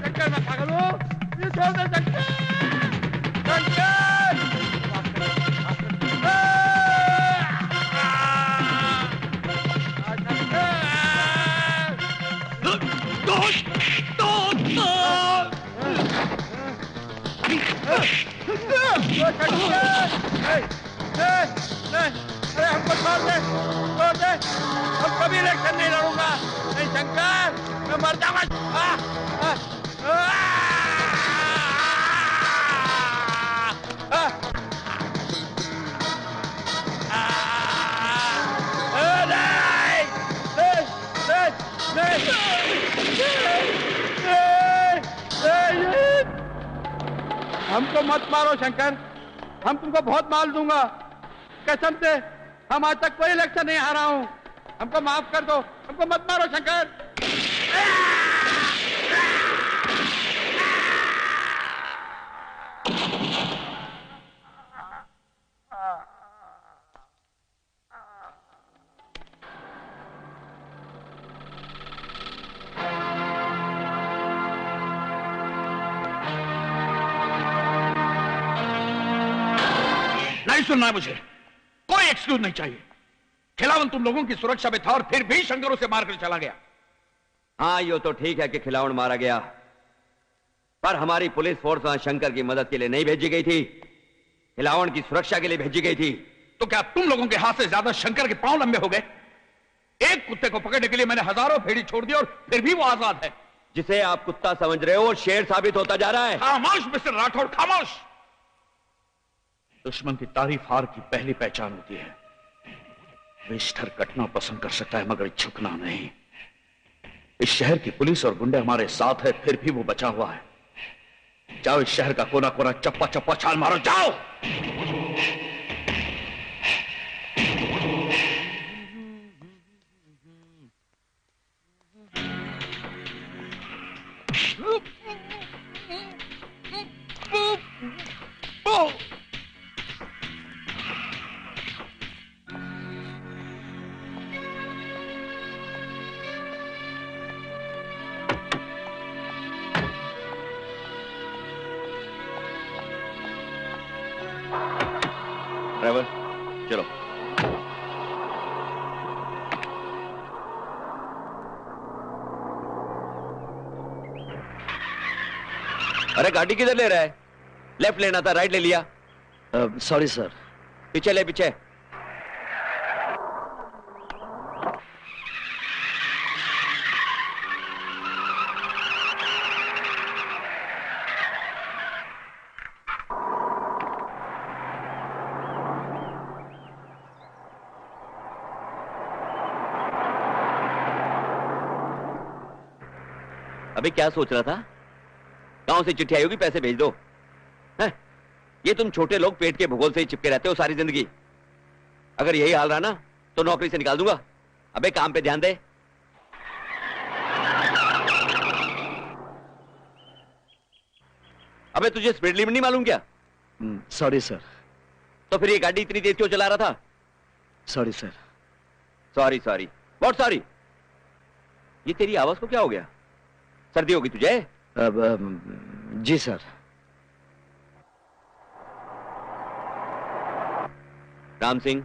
शंकर मैं पागल हूं, ये छोड़ दे शंकर। अरे हमको छोड़ दे, हम कभी इलेक्शन नहीं लड़ूंगा। नहीं शंकर, मैं मर जाऊंगा। हमको मत मारो शंकर, हम तुमको बहुत माल दूंगा कसम से। हम आज तक कोई इलेक्शन नहीं हारा हूं, हमको माफ कर दो, हमको मत मारो शंकर।
नहीं सुनना है मुझे, कोई एक्सक्यूज नहीं चाहिए। खिलावन तुम लोगों की सुरक्षा में था और फिर भी शंकर उसे मारकर चला गया।
हाँ, यो तो ठीक है कि खिलावन मारा गया, पर हमारी पुलिस फोर्स वहां शंकर की मदद के लिए नहीं भेजी गई थी, खिलावन की सुरक्षा के लिए भेजी गई थी।
तो क्या तुम लोगों के हाथ से ज्यादा शंकर के पांव लंबे हो गए? एक कुत्ते को पकड़ने के लिए मैंने हजारों भेड़ी छोड़ दी और फिर भी वो आजाद है।
जिसे आप कुत्ता समझ रहे हो और शेर साबित होता जा रहा है।
खामोश मिस्टर राठौड़, खामोश। दुश्मन की तारीफ हार की पहली पहचान होती है। विष्ठर कटना पसंद कर सकता है मगर झुकना नहीं। इस शहर की पुलिस और गुंडे हमारे साथ है, फिर भी वो बचा हुआ है। जाओ इस शहर का कोना कोना चप्पा चप्पा छाल मारो, जाओ। ड्राइवर चलो। अरे गाड़ी किधर ले रहा है? लेफ्ट लेना था, राइट ले लिया।
Sorry sir.
पीछे ले, पीछे। अभी क्या सोच रहा था? गांव से चिट्ठी आई होगी, पैसे भेज दो। हैं? ये तुम छोटे लोग पेट के भूगोल से ही चिपके रहते हो सारी जिंदगी। अगर यही हाल रहा ना तो नौकरी से निकाल दूंगा। अबे काम पे ध्यान दे। अबे तुझे स्पीड लिमिट नहीं मालूम क्या?
Sorry sir.
तो फिर ये गाड़ी इतनी तेज क्यों चला रहा था?
Sorry sir.
Sorry sorry what sorry? ये तेरी आवाज को क्या हो गया? सर्दी होगी तुझे?
जी सर।
राम सिंह,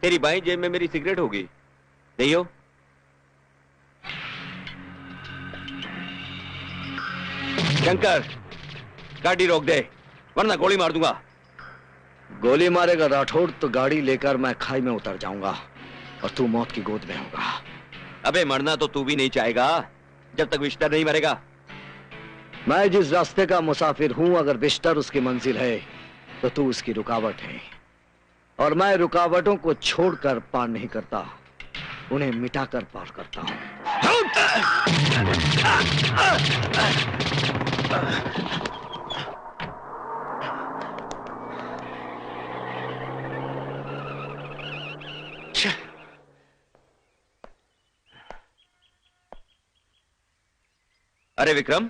तेरी बाईं जेब में मेरी सिगरेट होगी, नहीं हो? शंकर, गाड़ी रोक दे वरना गोली मार दूंगा।
गोली मारेगा राठौड़ तो गाड़ी लेकर मैं खाई में उतर जाऊंगा और तू मौत की गोद में होगा।
अबे मरना तो तू भी नहीं चाहेगा जब तक विस्टर नहीं मरेगा।
मैं जिस रास्ते का मुसाफिर हूं, अगर विस्टर उसकी मंजिल है तो तू उसकी रुकावट है। और मैं रुकावटों को छोड़कर पार नहीं करता, उन्हें मिटाकर पार करता हूं।
अरे विक्रम,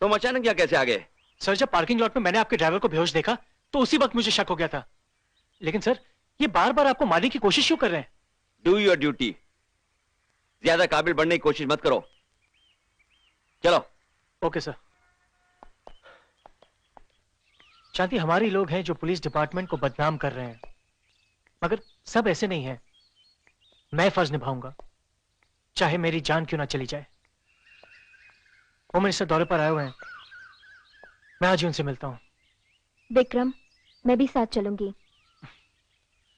तुम अचानक यहाँ कैसे आ गए?
सर जब पार्किंग लॉट में मैंने आपके ड्राइवर को बेहोश देखा तो उसी वक्त मुझे शक हो गया था। लेकिन सर ये बार बार आपको मारने की कोशिश क्यों कर रहे हैं?
Do your duty. ज्यादा काबिल बनने की कोशिश मत करो। चलो।
Okay sir. शांति, हमारे लोग हैं जो पुलिस डिपार्टमेंट को बदनाम कर रहे हैं, मगर सब ऐसे नहीं हैं। मैं फर्ज निभाऊंगा चाहे मेरी जान क्यों ना चली जाए। वो मिनिस्टर दौरे पर आए हुए हैं, मैं आज ही उनसे मिलता हूं।
विक्रम, मैं भी साथ चलूंगी।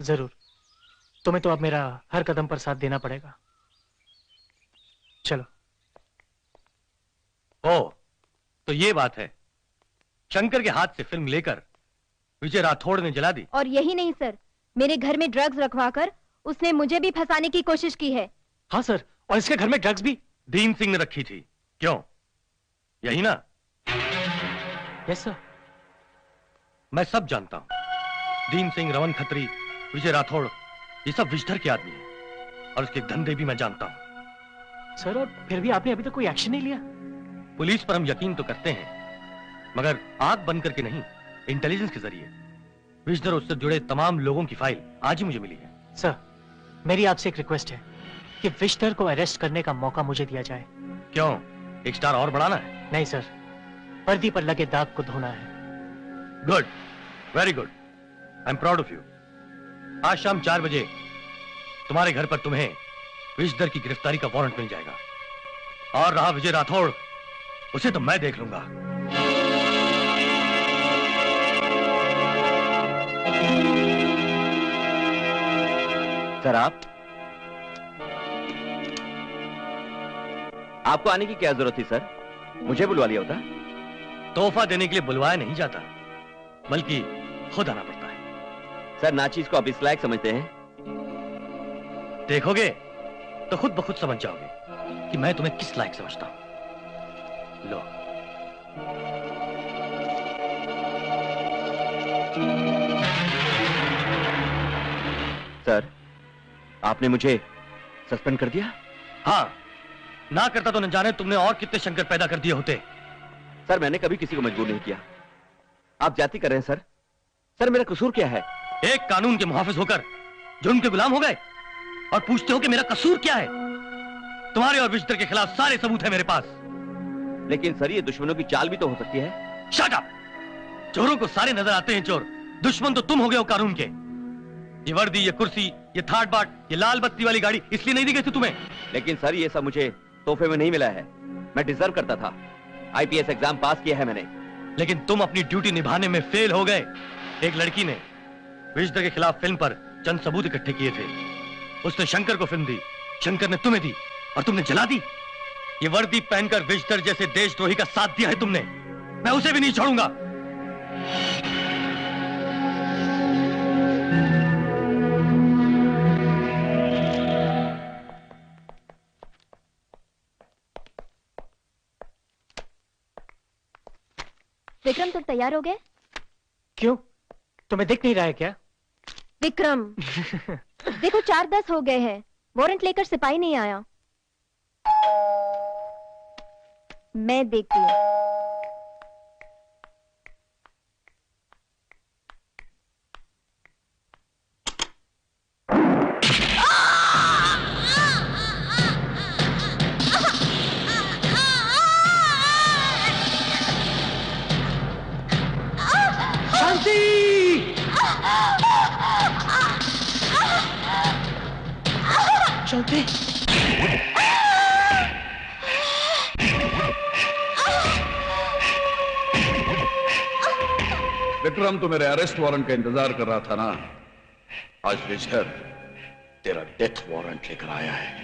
जरूर। तुम्हें तो अब मेरा हर कदम पर साथ देना पड़ेगा। चलो।
ओ, तो ये बात है। शंकर के हाथ से फिल्म लेकर विजय राठौड़ ने जला दी।
और यही नहीं सर, मेरे घर में ड्रग्स रखवाकर उसने मुझे भी फंसाने की कोशिश की है।
हाँ सर, और इसके घर में ड्रग्स भी
दीन सिंह ने रखी थी। क्यों? यही ना?
Yes sir.
मैं सब जानता हूं। दीन सिंह, रमन खत्री, विजय राठौड़, ये सब विजधर के आदमी हैं और उसके धंधे भी मैं जानता हूं।
सर, और फिर भी आपने अभी तक कोई एक्शन नहीं लिया?
पुलिस पर हम यकीन तो करते हैं, मगर आंख बंद करके नहीं, इंटेलिजेंस के जरिए। विजधर उससे जुड़े तमाम लोगों की फाइल आज ही मुझे मिली है।
सर, मेरी आपसे एक रिक्वेस्ट है कि विजधर को अरेस्ट करने का मौका मुझे दिया जाए।
क्यों? एक स्टार और बढ़ाना है?
नहीं सर, वर्दी पर लगे दाग को धोना है।
Good, very good. I am proud of you. आज शाम 4 बजे तुम्हारे घर पर तुम्हें विजधर की गिरफ्तारी का वारंट मिल जाएगा। और रहा विजय राठौड़, उसे तो मैं देख लूंगा।
सर आप आपको आने की क्या जरूरत थी सर? मुझे बुलवा लिया होता।
तोहफा देने के लिए बुलवाया नहीं जाता, बल्कि खुद आना पड़ता है।
सर नाचीज को आप इस लायक समझते हैं?
देखोगे तो खुद ब खुद समझ जाओगे कि मैं तुम्हें किस लायक समझता हूं। लो।
सर, आपने मुझे सस्पेंड कर दिया?
हाँ, ना करता तो न जाने तुमने और कितने शंकर पैदा कर दिए होते।
सर मैंने कभी किसी को मजबूर नहीं किया। आप जाति कर रहे हैं सर। सर मेरा कसूर क्या है?
एक कानून के मुहाफिज होकर जुर्म के गुलाम हो गए और पूछते हो कि मेरा कसूर क्या है? तुम्हारे और विजिटर के खिलाफ सारे सबूत है मेरे पास।
लेकिन सर ये दुश्मनों की चाल भी तो हो सकती है।
Shut up! चोरों को सारे नजर आते हैं चोर, दुश्मन तो तुम हो गए हो कानून के। ये वर्दी, ये कुर्सी, ये थाट बाट, ये लाल बत्ती वाली गाड़ी इसलिए नहीं दी गई थी तुम्हें।
लेकिन सर ये सब मुझे तोहफे में नहीं मिला है, मैं डिजर्व करता था। आईपीएस एग्जाम पास किया है मैंने।
लेकिन तुम अपनी ड्यूटी निभाने में फेल हो गए। एक लड़की ने विजिटर के खिलाफ फिल्म पर चंद सबूत इकट्ठे किए थे, उसने शंकर को फिल्म दी, शंकर ने तुम्हें दी और तुमने जला दी। ये वर्दी पहनकर विजिटर जैसे देशद्रोही का साथ दिया है तुमने, मैं उसे भी नहीं छोड़ूंगा।
विक्रम तुम तैयार हो गए?
क्यों, तुम्हें दिख नहीं रहा है क्या?
विक्रम देखो 4:10 हो गए हैं, वारंट लेकर सिपाही नहीं आया। मैं देखती हूँ।
शांति!
विक्रम तो मेरे अरेस्ट वारंट का इंतजार कर रहा था ना, आज विजिटर तेरा डेथ वारंट लेकर आया है।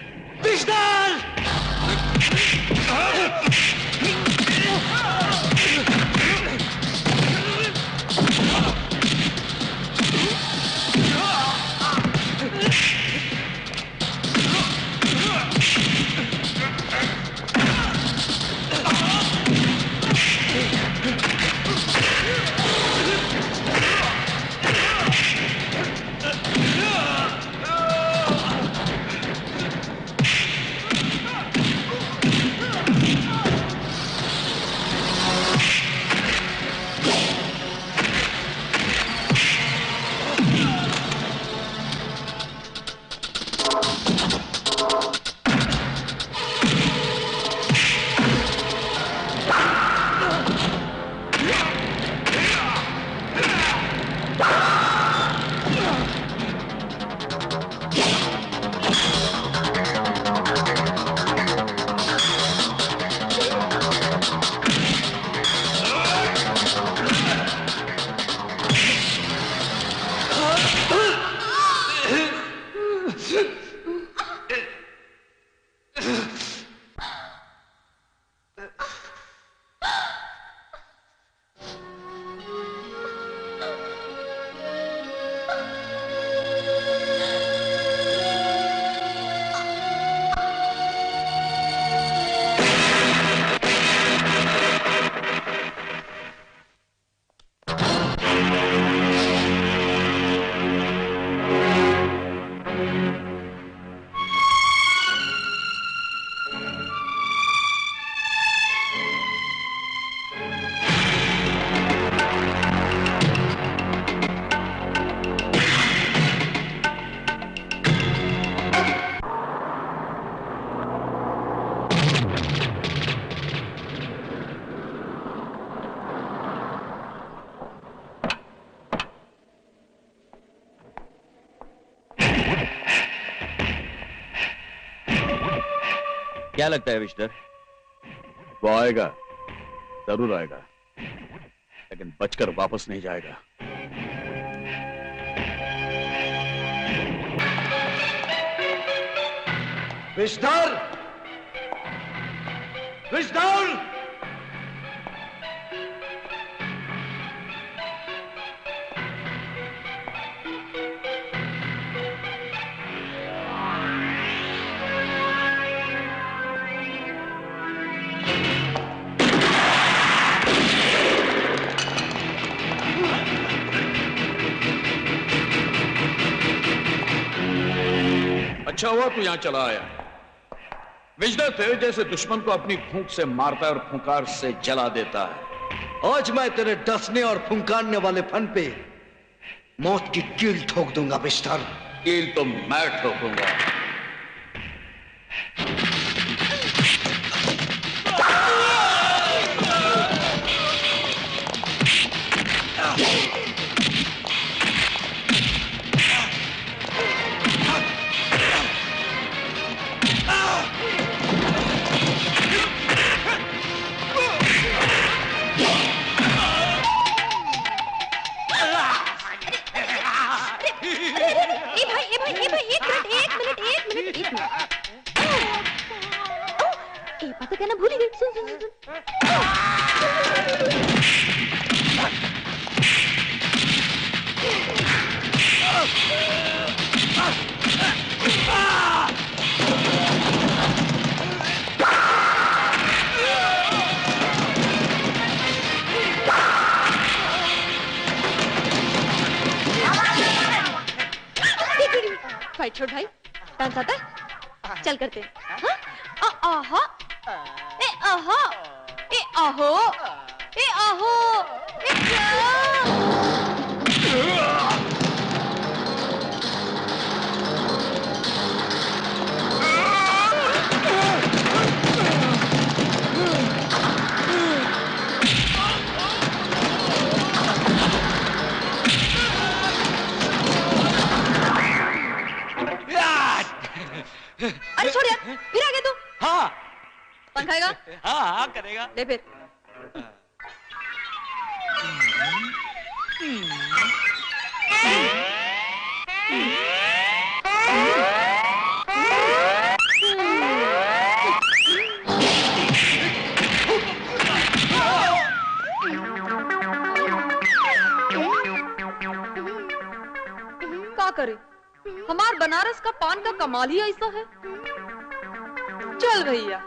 क्या लगता है विजिटर?
वो आएगा, जरूर आएगा, लेकिन बचकर वापस नहीं जाएगा।
विजिटर! विजदर!
अच्छा हुआ तू यहां चला आया। विजदर तेरे जैसे दुश्मन को अपनी फूंक से मारता है और फुंकार से जला देता है।
आज मैं तेरे डसने और फुंकारने वाले फन पे मौत की कील ठोक दूंगा विजदर।
कील तो मैं ठोकूंगा।
कहना भूल ही गई। सुन सुन सुन।
फाइट छोड़ भाई, डांस आता है? चल करते हैं। हाँ? आहा, ए आहा, ए आहो, ए आहो, ए अरे छोड़ यार, फिर आ गया तू।
हाँ
कौन खाएगा?
हाँ हाँ करेगा।
ले फिर। क्या करे, हमार बनारस का पान का कमाल ही ऐसा है। चल भैया।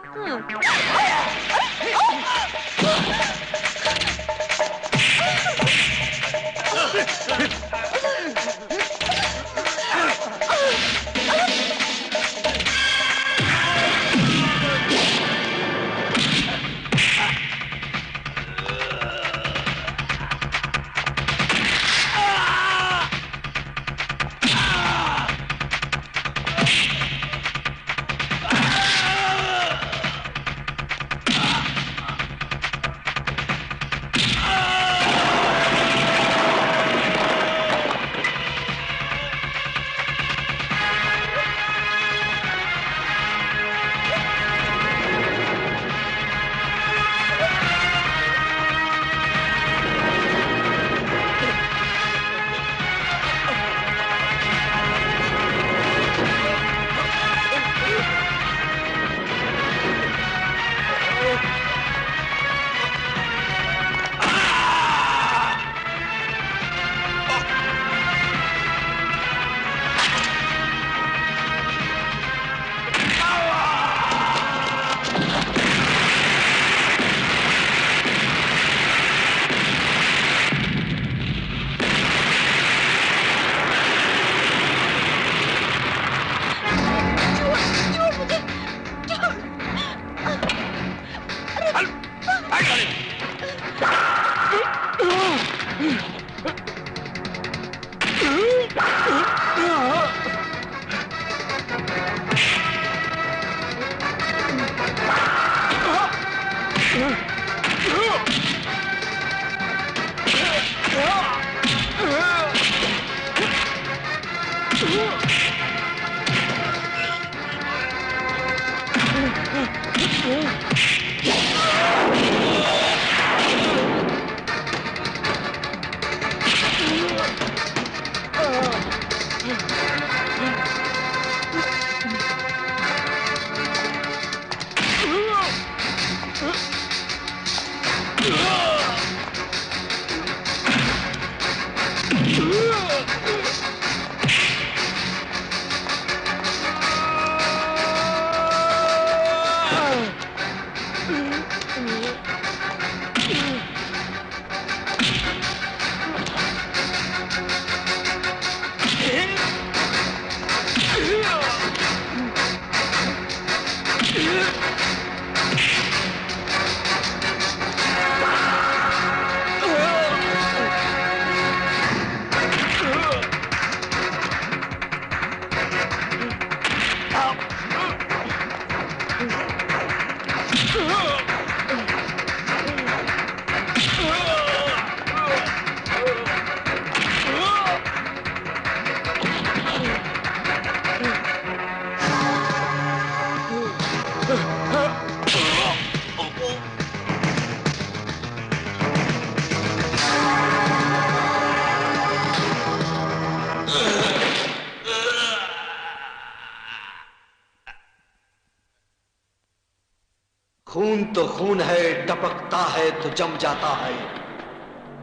खून तो खून है, टपकता है तो जम जाता है।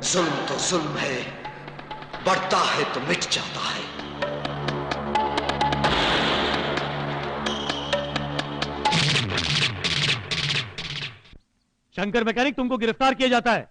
जुल्म तो जुल्म है, बढ़ता है तो मिट जाता है।
शंकर मैकेनिक, तुमको गिरफ्तार किया जाता है।